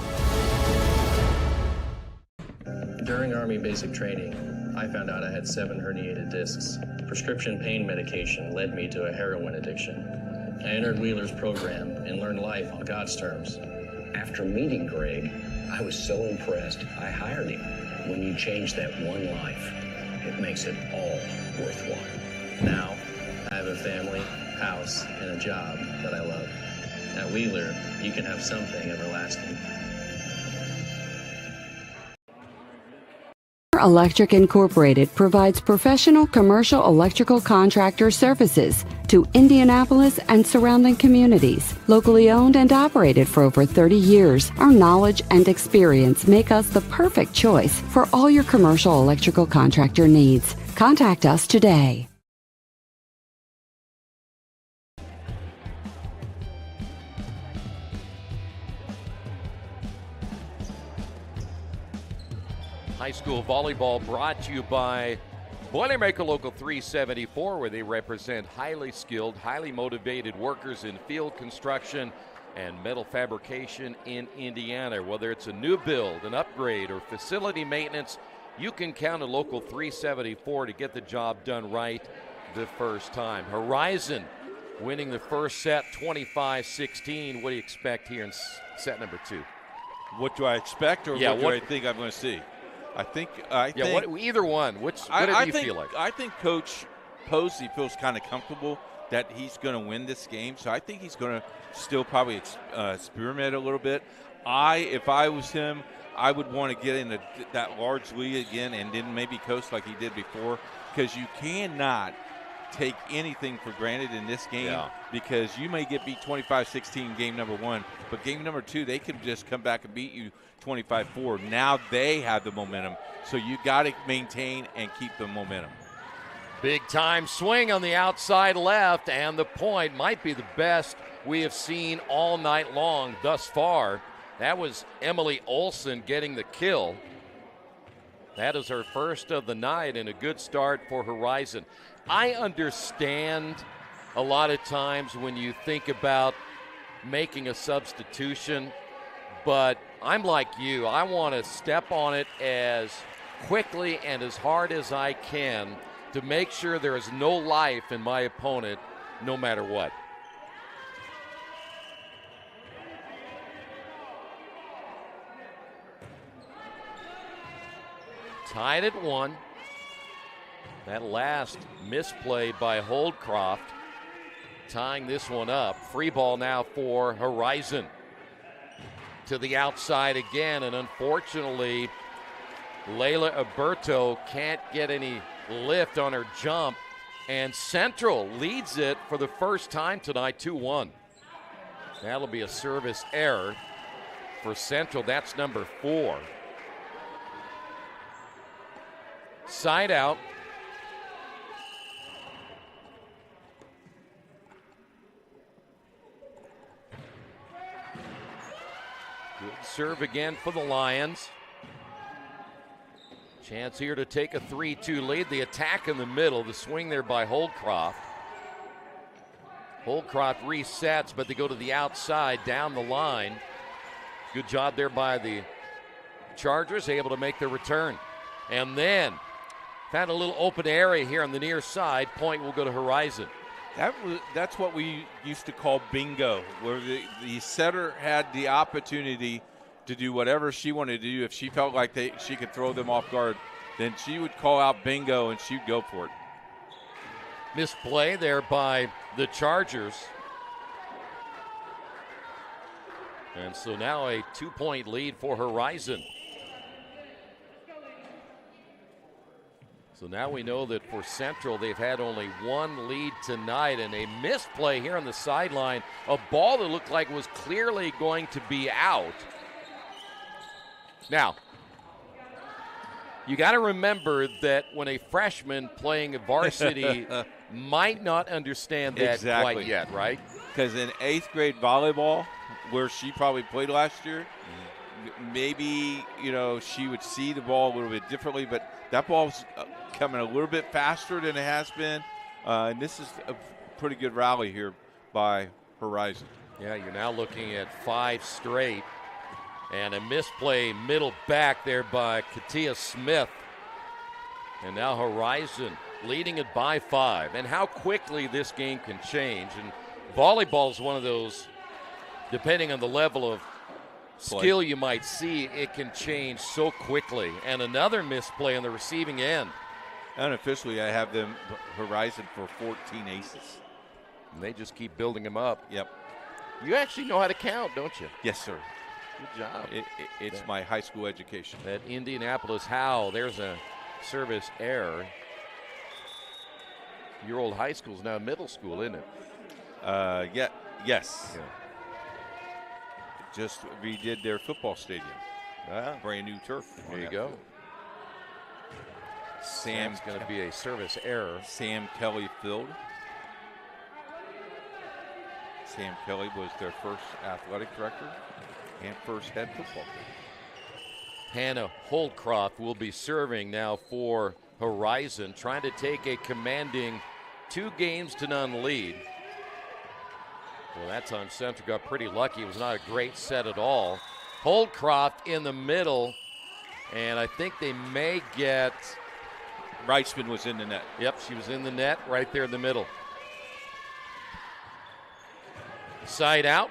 During Army basic training, I found out I had 7 herniated discs. Prescription pain medication led me to a heroin addiction. I entered Wheeler's program and learned life on God's terms. After meeting Greg, I was so impressed, I hired him. When you change that one life, it makes it all worthwhile. Now, I have a family, house, and a job that I love. At Wheeler, you can have something everlasting. Electric Incorporated provides professional commercial electrical contractor services to Indianapolis and surrounding communities. Locally owned and operated for over 30 years, our knowledge and experience make us the perfect choice for all your commercial electrical contractor needs. Contact us today. High school volleyball brought to you by Boilermaker Local 374, where they represent highly skilled, highly motivated workers in field construction and metal fabrication in Indiana. Whether it's a new build, an upgrade, or facility maintenance, you can count on Local 374 to get the job done right the first time. Horizon winning the first set 25-16. What do you expect here in set number 2? What do I expect, or what do I think I'm going to see? I think either one. What do you feel like? I think Coach Posey feels kind of comfortable that he's going to win this game, so I think he's going to still probably experiment a little bit. If I was him, I would want to get into that large lead again and then maybe coast like he did before, because you cannot take anything for granted in this game because you may get beat 25-16 game number 1, but game number 2 they can just come back and beat you 25-4. Now they have the momentum, so you got to maintain and keep the momentum. Big time swing on the outside left, and the point might be the best we have seen all night long thus far. That was Emily Olson getting the kill. That is her first of the night and a good start for Horizon. I understand a lot of times when you think about making a substitution, but I'm like you. I want to step on it as quickly and as hard as I can to make sure there is no life in my opponent no matter what. Tied at 1. That last misplay by Holdcroft tying this one up. Free ball now for Horizon. To the outside again, and unfortunately, Layla Alberto can't get any lift on her jump, and Central leads it for the first time tonight, 2-1. That'll be a service error for Central. That's number 4. Side out. Good serve again for the Lions. Chance here to take a 3-2 lead. The attack in the middle, the swing there by Holdcroft. Holdcroft resets, but they go to the outside, down the line. Good job there by the Chargers, able to make their return. And then found a little open area here on the near side. Point will go to Horizon. That's what we used to call bingo, where the setter had the opportunity to do whatever she wanted to do. If she felt like she could throw them off guard, then she would call out bingo and she'd go for it. Misplay there by the Chargers. And so now a 2-point lead for Horizon. So now we know that for Central, they've had only one lead tonight, and a misplay here on the sideline. A ball that looked like was clearly going to be out. Now, you got to remember that when a freshman playing a varsity might not understand that quite yet, right? Because in 8th grade volleyball, where she probably played last year, maybe, she would see the ball a little bit differently, but that ball's coming a little bit faster than it has been. And this is a pretty good rally here by Horizon. Yeah, you're now looking at 5 straight. And a misplay middle back there by Katia Smith. And now Horizon leading it by 5. And how quickly this game can change. And volleyball is one of those, depending on the level of skill you might see, it can change so quickly. And another misplay on the receiving end. Unofficially, I have them Horizon for 14 aces. And they just keep building them up. Yep. You actually know how to count, don't you? Yes, sir. Good job. It's my high school education. At Indianapolis Howell, there's a service error. Your old high school is now middle school, isn't it? Yes. Yeah. Just redid their football stadium. Brand new turf. There you go. Sam's going to be a service error. Sam Kelly filled. Sam Kelly was their first athletic director and first head football coach. Hannah Holdcroft will be serving now for Horizon, trying to take a commanding 2-0 lead. Well, that time Central got pretty lucky. It was not a great set at all. Holdcroft in the middle, and I think they may get... Reitzman was in the net. Yep, she was in the net right there in the middle. Side out.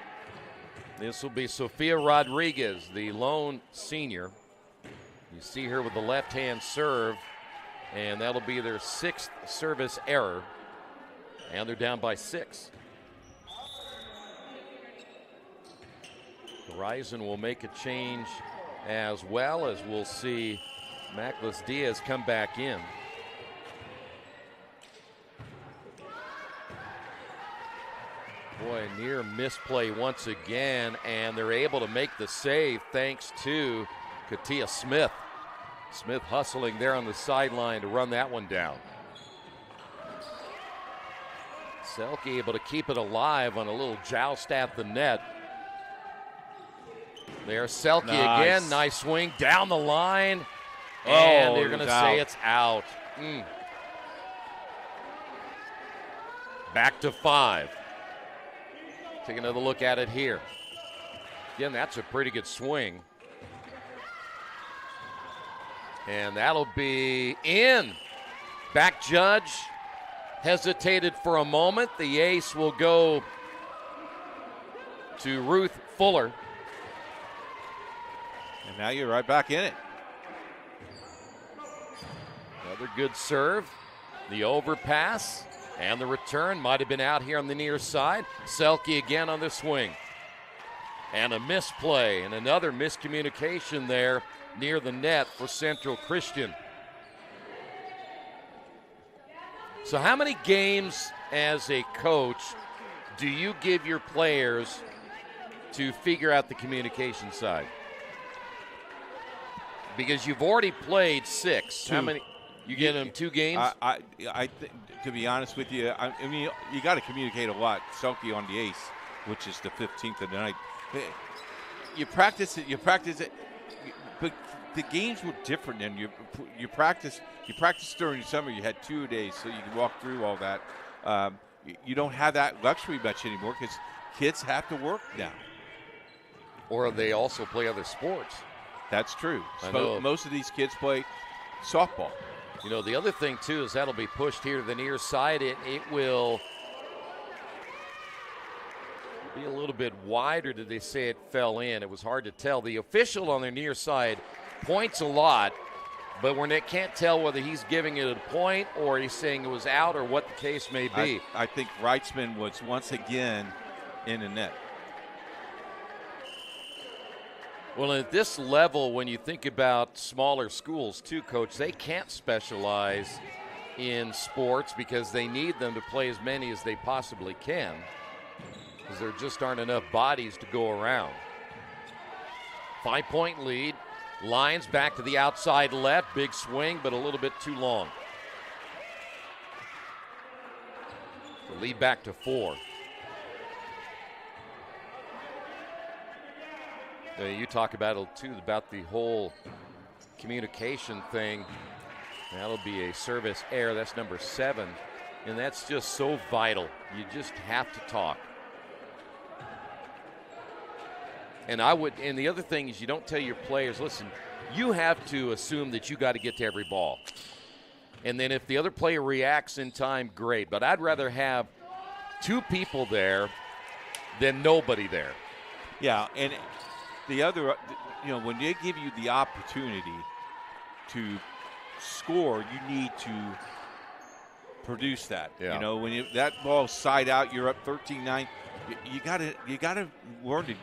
This will be Sofia Rodriguez, the lone senior. You see her with the left-hand serve, and that'll be their 6th service error. And they're down by 6. Horizon will make a change as well, as we'll see Mackless Diaz come back in. a near misplay once again, and they're able to make the save thanks to Katia Smith. Smith hustling there on the sideline to run that one down. Selke able to keep it alive on a little joust at the net. There's Selke again. Nice swing down the line. And they're going to say it's out. Back to 5. Take another look at it here. Again, that's a pretty good swing. And that'll be in. Back judge hesitated for a moment. The ace will go to Ruth Fuller. And now you're right back in it. Another good serve. The overpass and the return might have been out here on the near side. Selke again on the swing. And a misplay and another miscommunication there near the net for Central Christian. So how many games as a coach do you give your players to figure out the communication side? Because you've already played 6. 2. How many? You get them 2 games? I think, to be honest with you, I mean, you got to communicate a lot. Selke on the ace, which is the 15th of the night. You practice it, but the games were different. And you practice during the summer. You had 2 days, so you could walk through all that. You don't have that luxury much anymore because kids have to work now. Or they also play other sports. That's true. I know. Most of these kids play softball. You know, the other thing, too, is that'll be pushed here to the near side. It will be a little bit wide, or did they say it fell in? It was hard to tell. The official on the near side points a lot, but when they can't tell whether he's giving it a point or he's saying it was out or what the case may be. I think Reitzman was once again in the net. Well, at this level, when you think about smaller schools too, Coach, they can't specialize in sports because they need them to play as many as they possibly can because there just aren't enough bodies to go around. 5-point lead. Lines back to the outside left. Big swing, but a little bit too long. The lead back to 4. You talk about it too, about the whole communication thing. That'll be a service error. That's number 7. And that's just so vital. You just have to talk. And the other thing is you don't tell your players, listen, you have to assume that you got to get to every ball. And then if the other player reacts in time, great. But I'd rather have 2 people there than nobody there. Yeah, and the other, when they give you the opportunity to score, you need to produce that. Yeah. When that ball's side out, you're up 13-9. You gotta learn to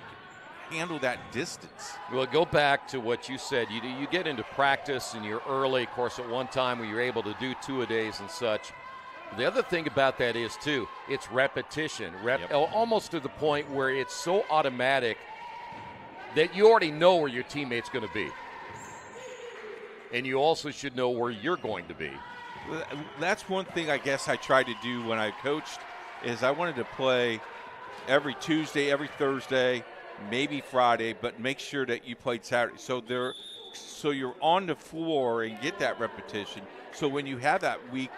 handle that distance. Well, go back to what you said. You get into practice and you're early. Of course, at one time when you're able to do 2-a-days and such. The other thing about that is too, it's repetition. Almost to the point where it's so automatic that you already know where your teammate's going to be. And you also should know where you're going to be. That's one thing I guess I tried to do when I coached is I wanted to play every Tuesday, every Thursday, maybe Friday, but make sure that you played Saturday. So you're on the floor and get that repetition. So when you have that week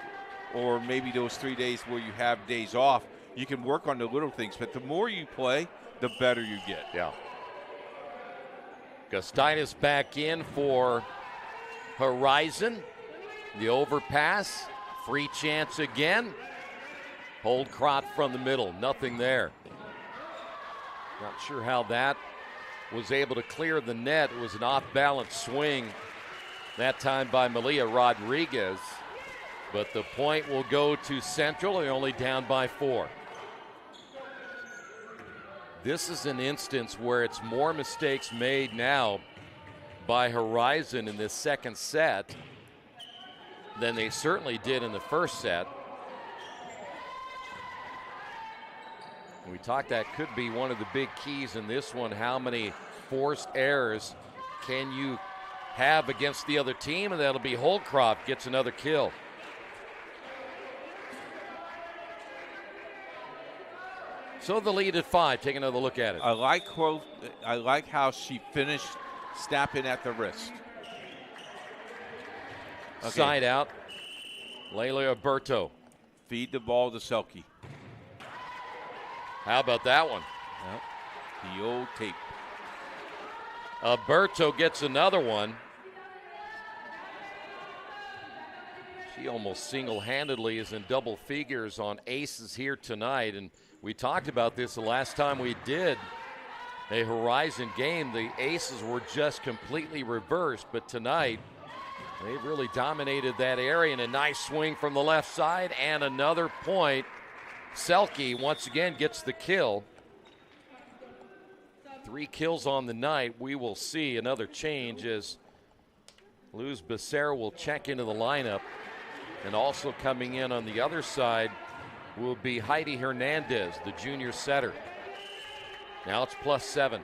or maybe those 3 days where you have days off, you can work on the little things. But the more you play, the better you get. Yeah. Gustitis back in for Horizon. The overpass. Free chance again. Holdcrott from the middle. Nothing there. Not sure how that was able to clear the net. It was an off-balance swing that time by Malia Rodriguez. But the point will go to Central. They're only down by 4. This is an instance where it's more mistakes made now by Horizon in this second set than they certainly did in the first set. We talked that could be one of the big keys in this one. How many forced errors can you have against the other team? And that'll be Holcroft gets another kill. So the lead at 5. Take another look at it. I like how she finished snapping at the wrist. Okay. Side out. Layla Alberto. Feed the ball to Selke. How about that one? Yep. The old tape. Alberto gets another one. She almost single-handedly is in double figures on aces here tonight. And we talked about this the last time we did a Horizon game. The aces were just completely reversed. But tonight, they really dominated that area. And a nice swing from the left side and another point. Selke once again gets the kill. 3 kills on the night. We will see another change as Luz Becerra will check into the lineup. And also coming in on the other side will be Heidi Hernandez, the junior setter. Now it's +7.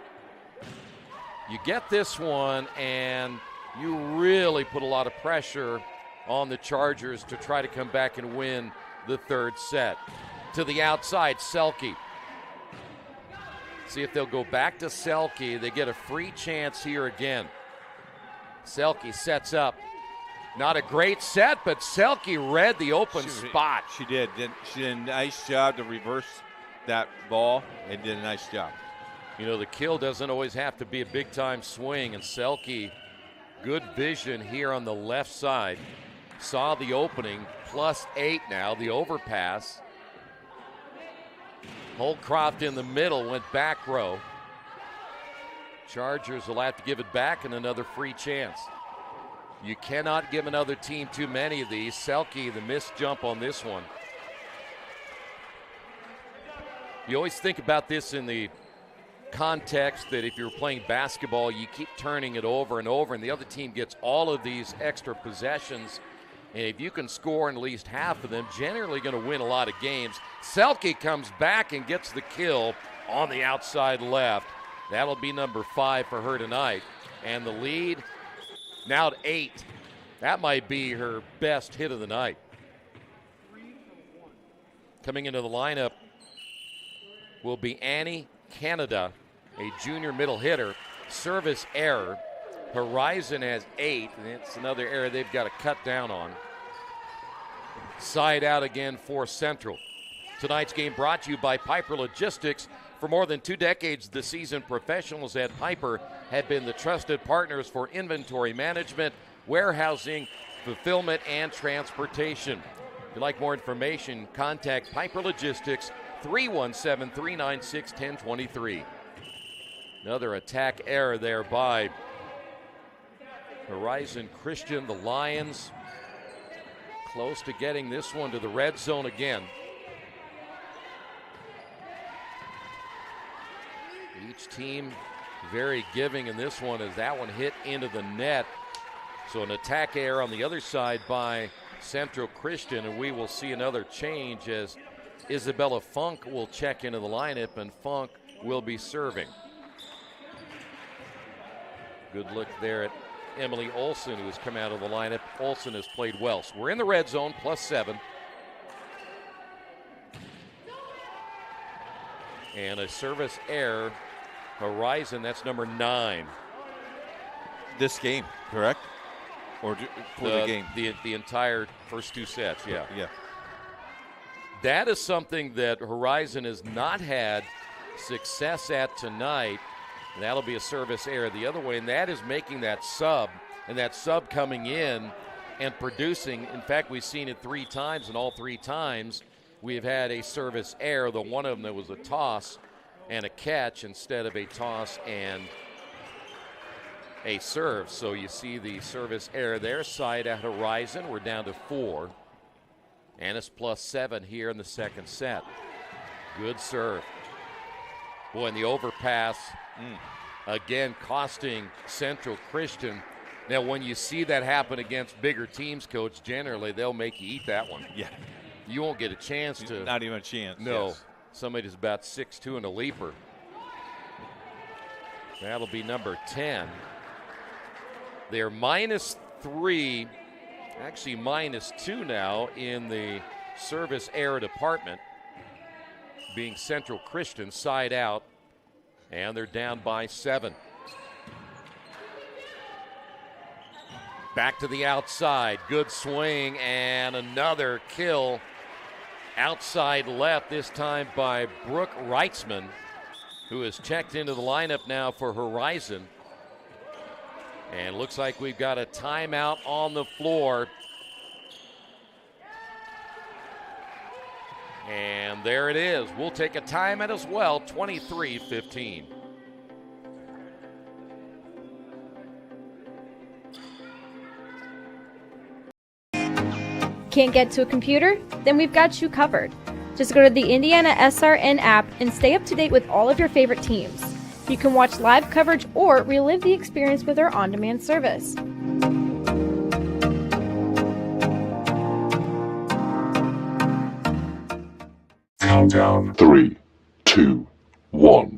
You get this one and you really put a lot of pressure on the Chargers to try to come back and win the third set. To the outside, Selke. See if they'll go back to Selke. They get a free chance here again. Selke sets up. Not a great set, but Selke read the open spot. She did. She did a nice job to reverse that ball and did a nice job. You know, the kill doesn't always have to be a big-time swing, and Selke, good vision here on the left side. Saw the opening, +8 now, the overpass. Holcroft in the middle, went back row. Chargers will have to give it back and another free chance. You cannot give another team too many of these. Selke, the missed jump on this one. You always think about this in the context that if you're playing basketball, you keep turning it over and over, and the other team gets all of these extra possessions. And if you can score in at least half of them, generally going to win a lot of games. Selke comes back and gets the kill on the outside left. That'll be number 5 for her tonight. And the lead now at 8. That might be her best hit of the night. Coming into the lineup will be Annie Canada, a junior middle hitter. Service error. Horizon has 8, and it's another error they've got to cut down on. Side out again for Central. Tonight's game brought to you by Piper Logistics. For more than 2 decades, the seasoned professionals at Piper have been the trusted partners for inventory management, warehousing, fulfillment, and transportation. If you'd like more information, contact Piper Logistics, 317-396-1023. Another attack error there by Horizon Christian. The Lions close to getting this one to the red zone again. Each team very giving in this one as that one hit into the net. So an attack error on the other side by Central Christian, and we will see another change as Isabella Funk will check into the lineup, and Funk will be serving. Good look there at Emily Olson, who has come out of the lineup. Olson has played well. So we're in the red zone, +7. And a service error. Horizon, that's number 9. This game, correct? Or for the game? The entire first 2 sets, yeah. Yeah. That is something that Horizon has not had success at tonight. And that'll be a service error the other way, and that is making that sub, and that sub coming in and producing. In fact, we've seen it 3 times, and all 3 times we've had a service error. The one of them that was a toss and a catch instead of a toss and a serve. So you see the service error there. Side at Horizon, we're down to 4. And it's +7 here in the second set. Good serve. Boy, and the overpass again costing Central Christian. Now, when you see that happen against bigger teams, Coach, generally they'll make you eat that one. Yeah. You won't get a chance to. Not even a chance. No. Yes. Somebody who's about 6'2" and a leaper. That'll be number 10. They're -3, actually -2 now in the service error department, being Central Christian side out, and they're down by 7. Back to the outside, good swing, and another kill outside left, this time by Brooke Reitzman, who has checked into the lineup now for Horizon. And looks like we've got a timeout on the floor. And there it is. We'll take a timeout as well, 23-15. Can't get to a computer? Then we've got you covered. Just go to the IndianaSRN app and stay up to date with all of your favorite teams. You can watch live coverage or relive the experience with our on-demand service. Countdown 3, 2, 1.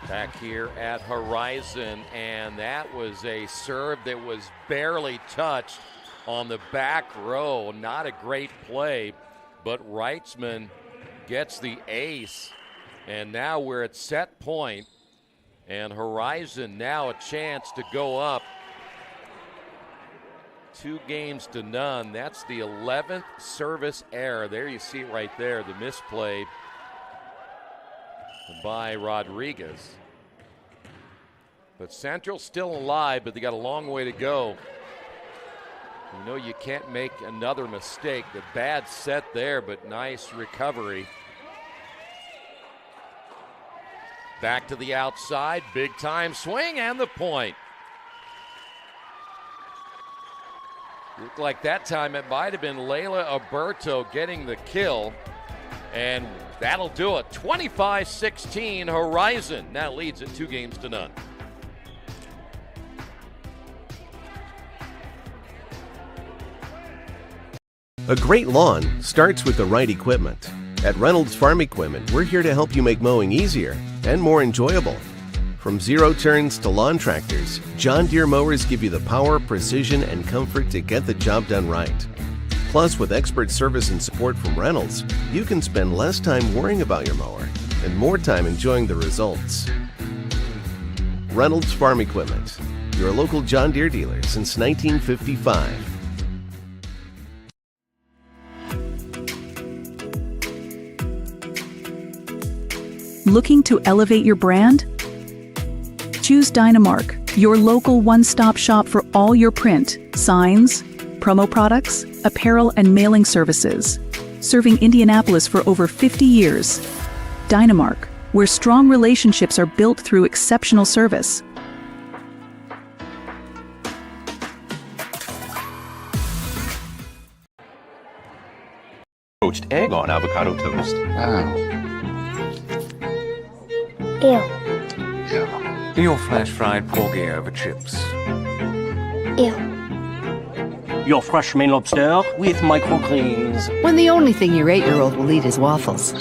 Back here at Horizon, and that was a serve that was barely touched on the back row. Not a great play, but Reitzman gets the ace, and now we're at set point, and Horizon now a chance to go up 2-0. That's the 11th service error. There you see it right there, the misplay by Rodriguez. But Central still alive, but they got a long way to go. You know you can't make another mistake. The bad set there, but nice recovery. Back to the outside, big time swing and the point. Looked like that time it might have been Layla Alberto getting the kill. And that'll do it. 25-16 Horizon now leads it 2-0. A great lawn starts with the right equipment. At Reynolds Farm Equipment, we're here to help you make mowing easier and more enjoyable. From zero turns to lawn tractors, John Deere mowers give you the power, precision, and comfort to get the job done right. Plus, with expert service and support from Reynolds, you can spend less time worrying about your mower and more time enjoying the results. Reynolds Farm Equipment, your local John Deere dealer since 1955. Looking to elevate your brand? Choose Dynamark, your local one-stop shop for all your print, signs, promo products, apparel, and mailing services. Serving Indianapolis for over 50 years. Dynamark, where strong relationships are built through exceptional service. Poached egg on avocado toast. Ew. Your flash fried porgy over chips. Ew. Your fresh Maine lobster with microgreens. When the only thing your 8-year-old will eat is waffles.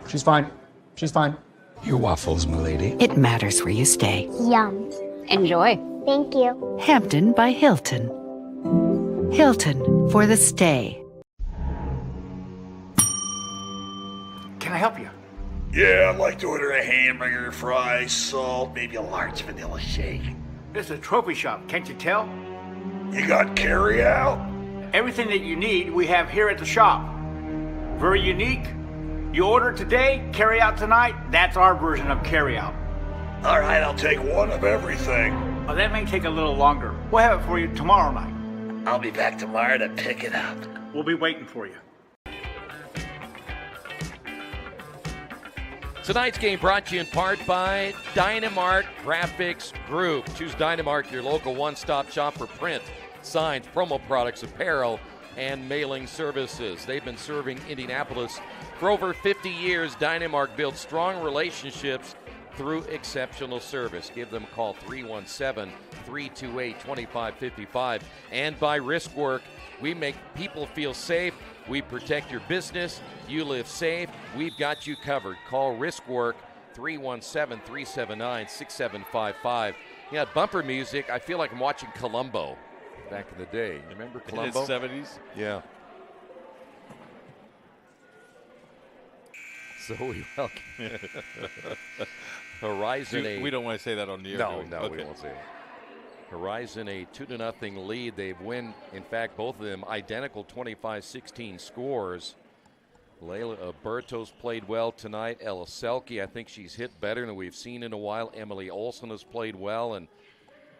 She's fine. She's fine. Your waffles, milady. It matters where you stay. Yum. Enjoy. Thank you. Hampton by Hilton. Hilton for the stay. Can I help you? Yeah, I'd like to order a hamburger, fries, salt, maybe a large vanilla shake. This is a trophy shop, can't you tell? You got carry out? Everything that you need, we have here at the shop. Very unique. You order today, carry out tonight. That's our version of carry out. All right, I'll take one of everything. Well, that may take a little longer. We'll have it for you tomorrow night. I'll be back tomorrow to pick it up. We'll be waiting for you. Tonight's game brought to you in part by Dynamark Graphics Group. Choose Dynamark, your local one-stop shop for print, signs, promo products, apparel, and mailing services. They've been serving Indianapolis For over 50 years, Dynamark built strong relationships through exceptional service. Give them a call, 317-328-2555. And by Risk Work, we make people feel safe. We protect your business. You live safe. We've got you covered. Call Risk Work, 317-379-6755. Yeah, bumper music. I feel like I'm watching Columbo back in the day. Remember Columbo? In the 70s? Yeah. So we welcome Horizon. We don't want to say that on the air. No, we won't say it. Horizon a 2-0 lead. They've won, in fact, both of them identical 25-16 scores. Layla Alberto's played well tonight. Ella Selke, I think she's hit better than we've seen in a while. Emily Olson has played well, and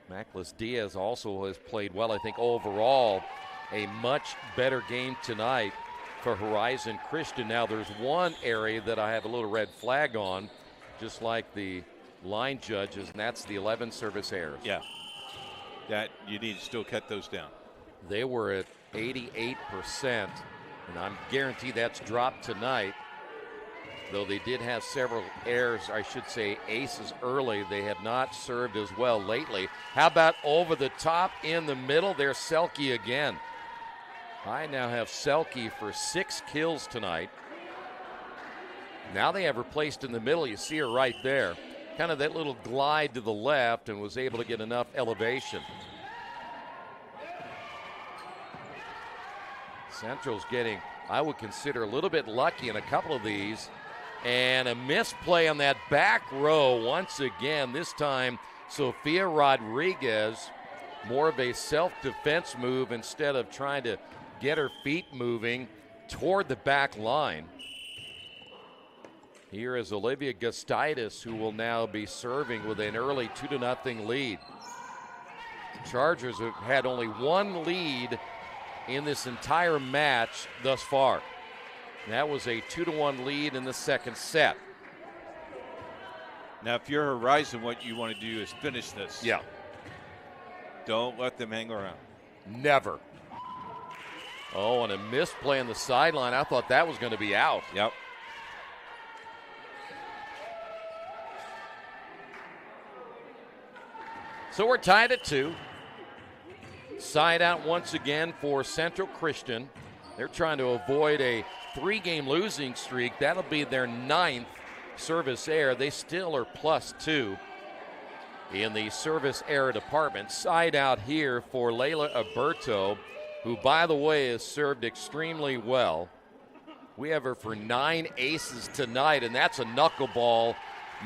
Mackless Diaz also has played well. I think overall a much better game tonight for Horizon Christian. Now there's one area that I have a little red flag on, just like the line judges, and that's the 11 service errors. Yeah. That you need to still cut those down. They were at 88%, and I'm guaranteed that's dropped tonight. Though they did have several errors, I should say aces early, they have not served as well lately. How about over the top in the middle? There's Selke again. I now have Selke for 6 kills tonight. Now they have her placed in the middle. You see her right there. Kind of that little glide to the left, and was able to get enough elevation. Central's getting, I would consider, a little bit lucky in a couple of these. And a misplay on that back row once again. This time, Sofia Rodriguez, more of a self-defense move instead of trying to get her feet moving toward the back line. Here is Olivia Gustitis, who will now be serving with an early 2-0 lead. The Chargers have had only one lead in this entire match thus far. And that was a 2-1 lead in the second set. Now, if you're Horizon, what you want to do is finish this. Yeah. Don't let them hang around. Never. Oh, and a misplay on the sideline. I thought that was going to be out. Yep. So we're tied at 2. Side out once again for Central Christian. They're trying to avoid a 3-game losing streak. That'll be their 9th service error. They still are +2 in the service error department. Side out here for Layla Alberto, who, by the way, has served extremely well. We have her for 9 aces tonight, and that's a knuckleball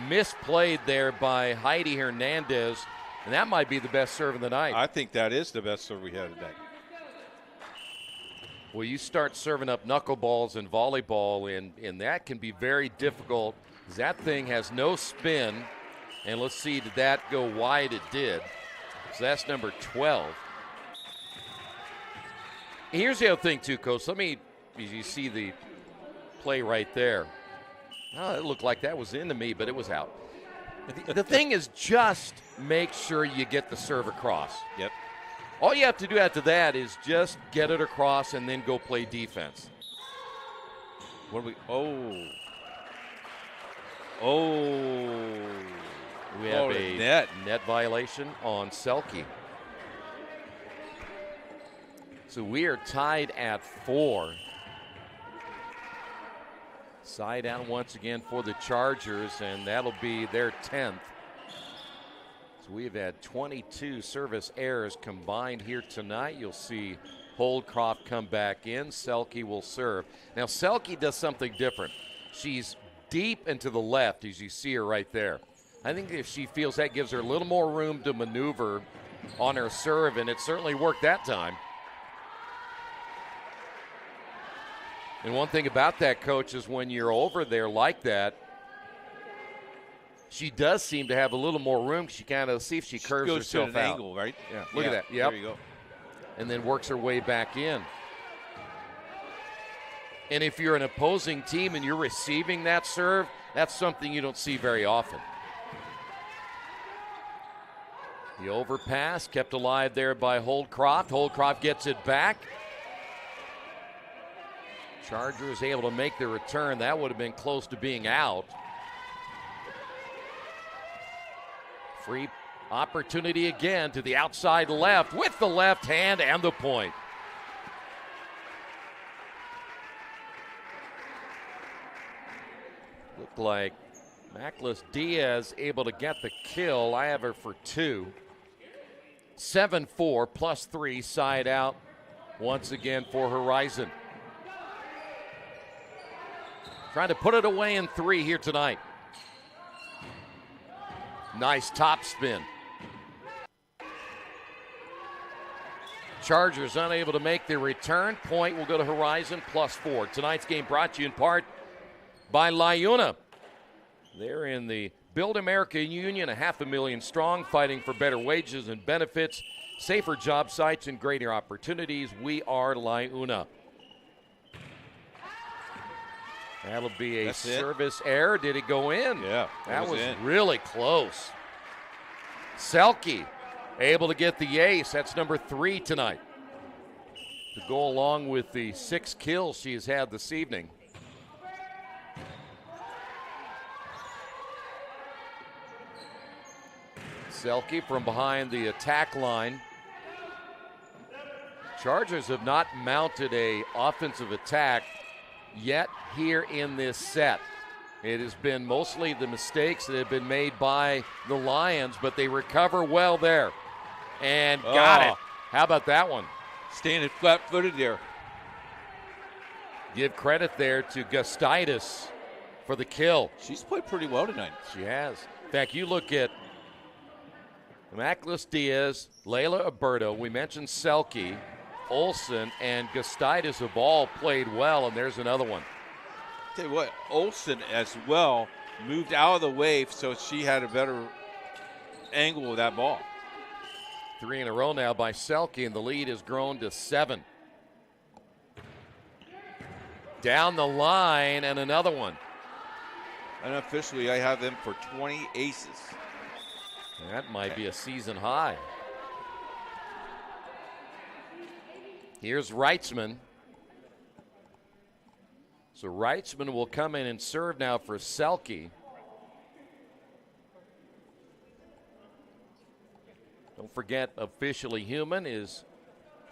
misplayed there by Heidi Hernandez. And that might be the best serve of the night. I think that is the best serve we had today. Well, you start serving up knuckleballs in volleyball, and that can be very difficult because that thing has no spin. And let's see, did that go wide? It did. So that's number 12. Here's the other thing, too, Coach. You see the play right there. Oh, it looked like that was into me, but it was out. The thing is, just make sure you get the serve across. Yep. All you have to do after that is just get it across and then go play defense. What do we? We have a net violation on Selke. So we are tied at 4. Side out once again for the Chargers, and that'll be their 10th. So we've had 22 service errors combined here tonight. You'll see Holdcroft come back in. Selke will serve. Now, Selke does something different. She's deep into the left, as you see her right there. I think if she feels that gives her a little more room to maneuver on her serve, and it certainly worked that time. And one thing about that, Coach, is when you're over there like that, she does seem to have a little more room. She kind of see if she curves goes herself to an out. angle, right? Yeah. Look at that. Yep. There you go. And then works her way back in. And if you're an opposing team and you're receiving that serve, that's something you don't see very often. The overpass kept alive there by Holdcroft. Holdcroft gets it back. Chargers able to make the return. That would have been close to being out. Free opportunity again to the outside left with the left hand and the point. Looked like Mackless Diaz able to get the kill. I have her for 2. 7-4 plus 3 side out once again for Horizon. Trying to put it away in 3 here tonight. Nice top spin. Chargers unable to make the return. Point will go to Horizon plus 4. Tonight's game brought to you in part by LiUNA. They're in the Build America Union, 500,000 strong, fighting for better wages and benefits, safer job sites, and greater opportunities. We are LiUNA. That'll be a service error. Did it go in? Yeah, that was really close. Selke able to get the ace. That's number 3 tonight, to go along with the 6 kills she has had this evening. Selke from behind the attack line. Chargers have not mounted an offensive attack yet here in this set. It has been mostly the mistakes that have been made by the Lions, but they recover well there. And got it. How about that one? Standing flat-footed there. Give credit there to Gustitis for the kill. She's played pretty well tonight. She has. In fact, you look at Mackless Diaz, Layla Alberto, we mentioned Selke, Olsen, and Gustitis have all played well, and there's another one. Tell you what, Olsen as well moved out of the way so she had a better angle of that ball. 3 in a row now by Selke, and the lead has grown to 7. Down the line, and another one. Unofficially, I have them for 20 aces. That might be a season high. Here's Reitzman. So Reitzman will come in and serve now for Selke. Don't forget, Officially Human is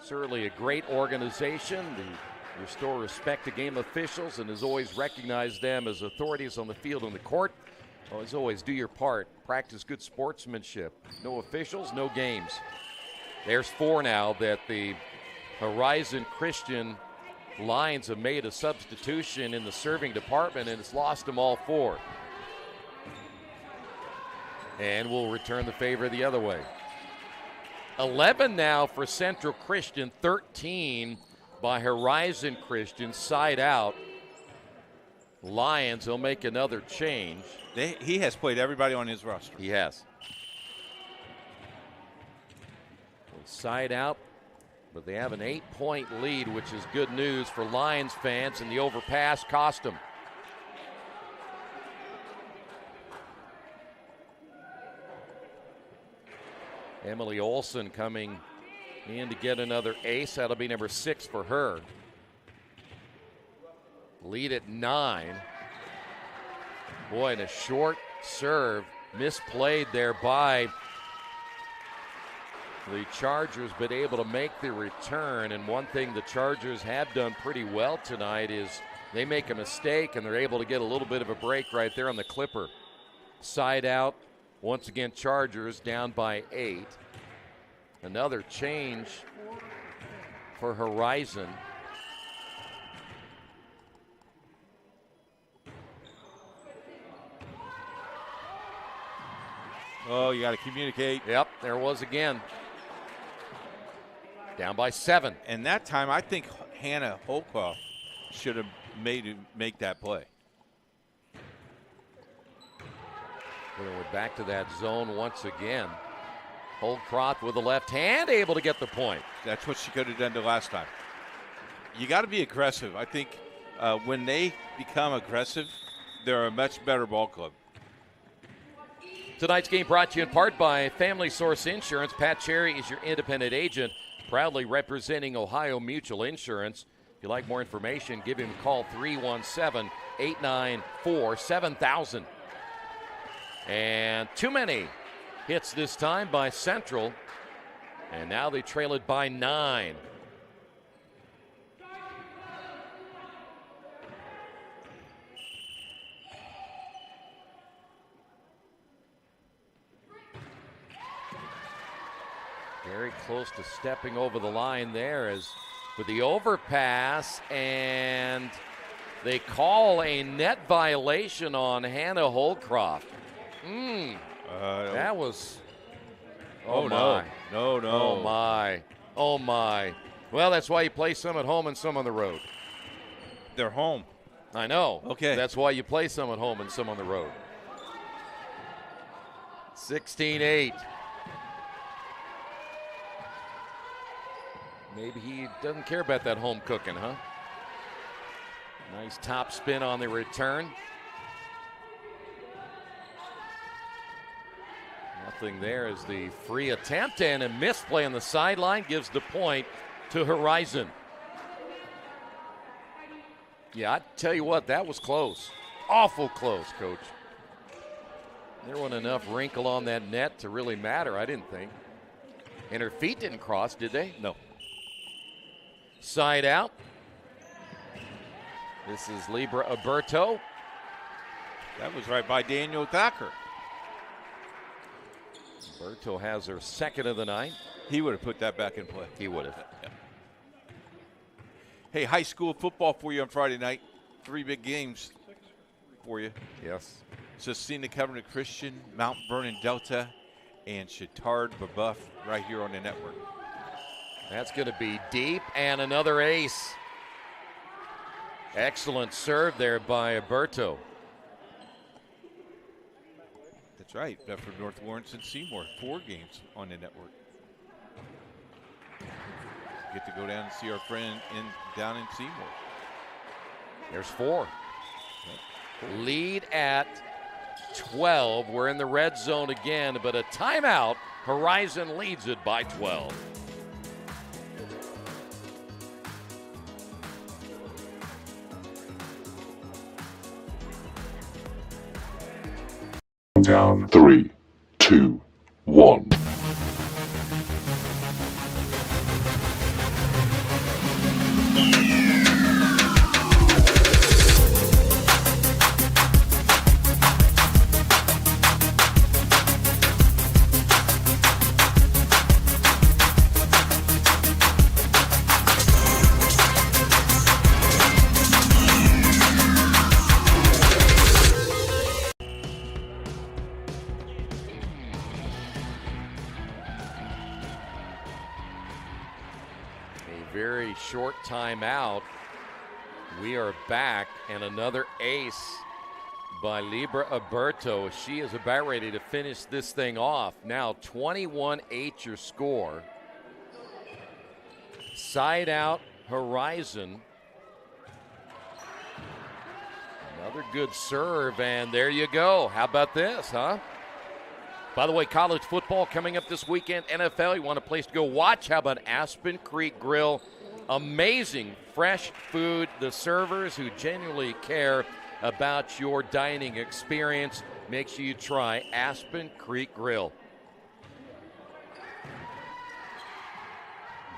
certainly a great organization. They restore respect to game officials and has always recognized them as authorities on the field and the court. As always, do your part. Practice good sportsmanship. No officials, no games. There's 4 now that the Horizon Christian Lions have made a substitution in the serving department, and it's lost them all 4. And we'll return the favor the other way. 11 now for Central Christian, 13 by Horizon Christian, side out. Lions will make another change. He has played everybody on his roster. He has. Side out, but they have an 8-point lead, which is good news for Lions fans, and the overpass cost them. Emily Olsen coming in to get another ace. That'll be number 6 for her. Lead at 9. Boy, and a short serve misplayed there by the Chargers, but able to make the return. And one thing the Chargers have done pretty well tonight is they make a mistake and they're able to get a little bit of a break right there on the clipper. Side out. Once again, Chargers down by 8. Another change for Horizon. Oh, you got to communicate. Yep, there was again. Down by 7. And that time, I think Hannah Holkoff should have make that play. We're back to that zone once again. Holdcroft with the left hand, able to get the point. That's what she could have done the last time. You got to be aggressive. I think when they become aggressive, they're a much better ball club. Tonight's game brought to you in part by Family Source Insurance. Pat Cherry is your independent agent, proudly representing Ohio Mutual Insurance. If you'd like more information, give him a call, 317-894-7000. And too many hits this time by Central. And now they trail it by 9. Very close to stepping over the line there as with the overpass, and they call a net violation on Hannah Holdcroft. That was... Oh, my. No. Oh, my. Oh, my. Well, that's why you play some at home and some on the road. They're home. I know. Okay. That's why you play some at home and some on the road. 16-8. Maybe he doesn't care about that home cooking, huh? Nice top spin on the return. Nothing there as the free attempt, and a misplay on the sideline gives the point to Horizon. Yeah, I tell you what, that was close. Awful close, Coach. There wasn't enough wrinkle on that net to really matter, I didn't think. And her feet didn't cross, did they? No. Side out. This is Libra Alberto. That was right by Daniel Thacker. Alberto has her second of the night. He would have put that back in play. He would have. Yeah. Hey, high school football for you on Friday night. 3 big games for you. Yes. Cecina Covenant Christian, Mount Vernon Delta, and Chittard Babuff right here on the network. That's going to be deep, and another ace. Excellent serve there by Alberto. That's right. For North Lawrence and Seymour, 4 games on the network. Get to go down and see our friend down in Seymour. There's 4. Lead at 12. We're in the red zone again, but a timeout. Horizon leads it by 12. Down 3, 2, 1. Very short timeout. We are back, and another ace by Libra Alberto. She is about ready to finish this thing off. Now 21-8 your score. Side out Horizon. Another good serve, and there you go. How about this, huh? By the way, college football coming up this weekend. NFL, you want a place to go watch? How about Aspen Creek Grill? Amazing fresh food. The servers who genuinely care about your dining experience. Make sure you try Aspen Creek Grill.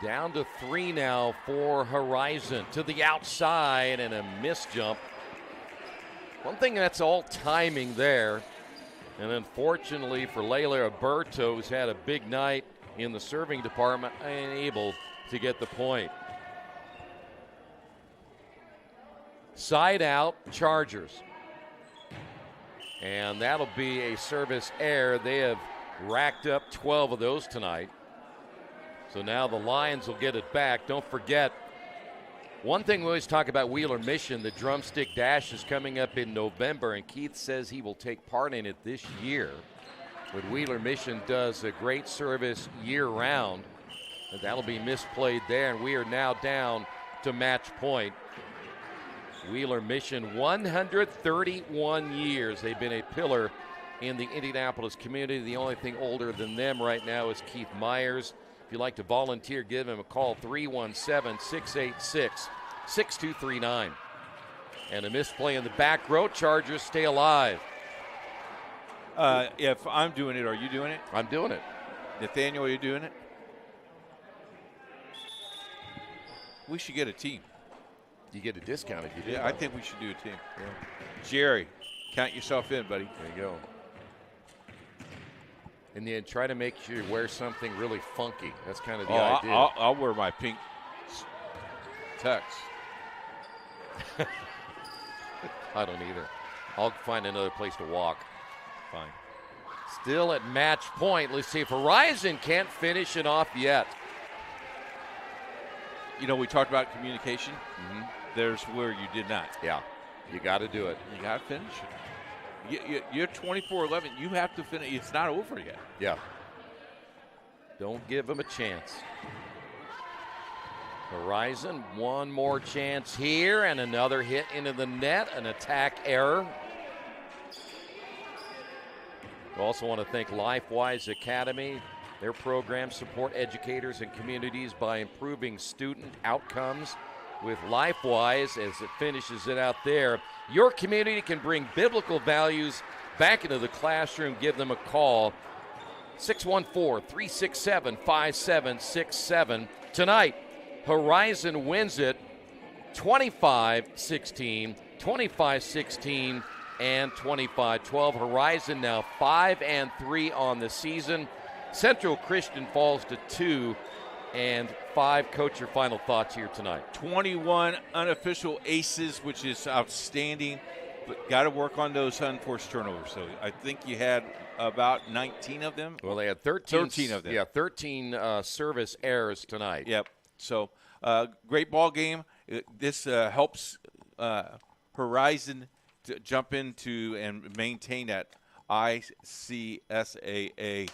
Down to 3 now for Horizon. To the outside and a missed jump. One thing that's all timing there. And unfortunately for Layla Alberto, who's had a big night in the serving department, unable to get the point. Side out, Chargers. And that'll be a service error. They have racked up 12 of those tonight. So now the Lions will get it back. Don't forget, one thing we always talk about Wheeler Mission, the Drumstick Dash is coming up in November, and Keith says he will take part in it this year. But Wheeler Mission does a great service year-round. And that'll be misplayed there, and we are now down to match point. Wheeler Mission, 131 years. They've been a pillar in the Indianapolis community. The only thing older than them right now is Keith Myers. If you'd like to volunteer, give him a call, 317-686 6-2-3-9. And a misplay in the back row. Chargers stay alive. If I'm doing it, are you doing it? I'm doing it. Nathaniel, are you doing it? We should get a team. You get a discount if you do. Yeah, I think we should do a team. Yeah. Jerry, count yourself in, buddy. There you go. And then try to make sure you wear something really funky. That's kind of the idea. I'll wear my pink tux. I don't either. I'll find another place to walk. Fine. Still at match point. Let's see if Horizon can't finish it off yet. You know, we talked about communication. Mm-hmm. There's where you did not. Yeah. You got to do it. You got to finish it. You're 24-11. You have to finish. It's not over yet. Yeah. Don't give them a chance. Horizon, one more chance here, and another hit into the net, an attack error. We also want to thank LifeWise Academy. Their programs support educators and communities by improving student outcomes with LifeWise as it finishes it out there. Your community can bring biblical values back into the classroom. Give them a call, 614-367-5767. Tonight, Horizon wins it 25-16, 25-16, and 25-12. Horizon now 5-3 on the season. Central Christian falls to 2-5. Coach, your final thoughts here tonight. 21 unofficial aces, which is outstanding, but got to work on those unforced turnovers. So I think you had about 19 of them. Well, they had 13 of them. Yeah, 13 service errors tonight. Yep. So great ball game. This helps Horizon to jump into and maintain that IHSAA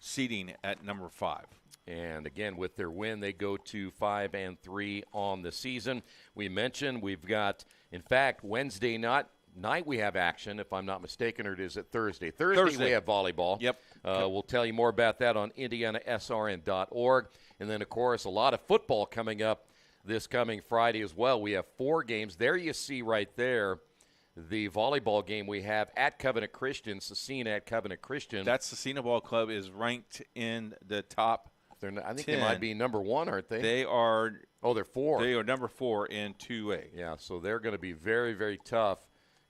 seeding at number 5. And again, with their win, they go to 5-3 on the season. We mentioned we've got, in fact, Wednesday night we have action, if I'm not mistaken, or is it Thursday? Thursday we have volleyball. Yep. We'll tell you more about that on IndianaSRN.org. And then, of course, a lot of football coming up this coming Friday as well. We have 4 games. There you see right there the volleyball game we have at Covenant Christian, Cecina at Covenant Christian. That Cecina Ball Club is ranked in the top I think 10. they might be number 1, aren't they? They are. Oh, they're 4. They are number 4 in 2A. Yeah, so they're going to be very, very tough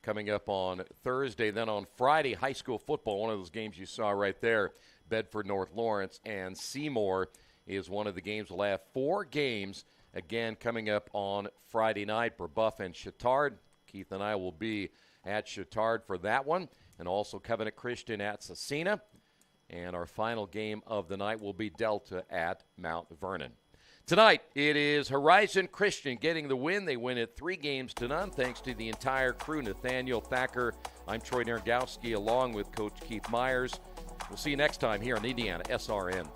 coming up on Thursday. Then on Friday, high school football, one of those games you saw right there, Bedford North Lawrence and Seymour is one of the games. We'll have 4 games, again, coming up on Friday night, Brebeuf and Chittard. Keith and I will be at Chittard for that one, and also Covenant Christian at Cecina. And our final game of the night will be Delta at Mount Vernon. Tonight, it is Horizon Christian getting the win. They win it 3-0 thanks to the entire crew. Nathaniel Thacker, I'm Troy Nergowski, along with Coach Keith Myers. We'll see you next time here on Indiana SRN.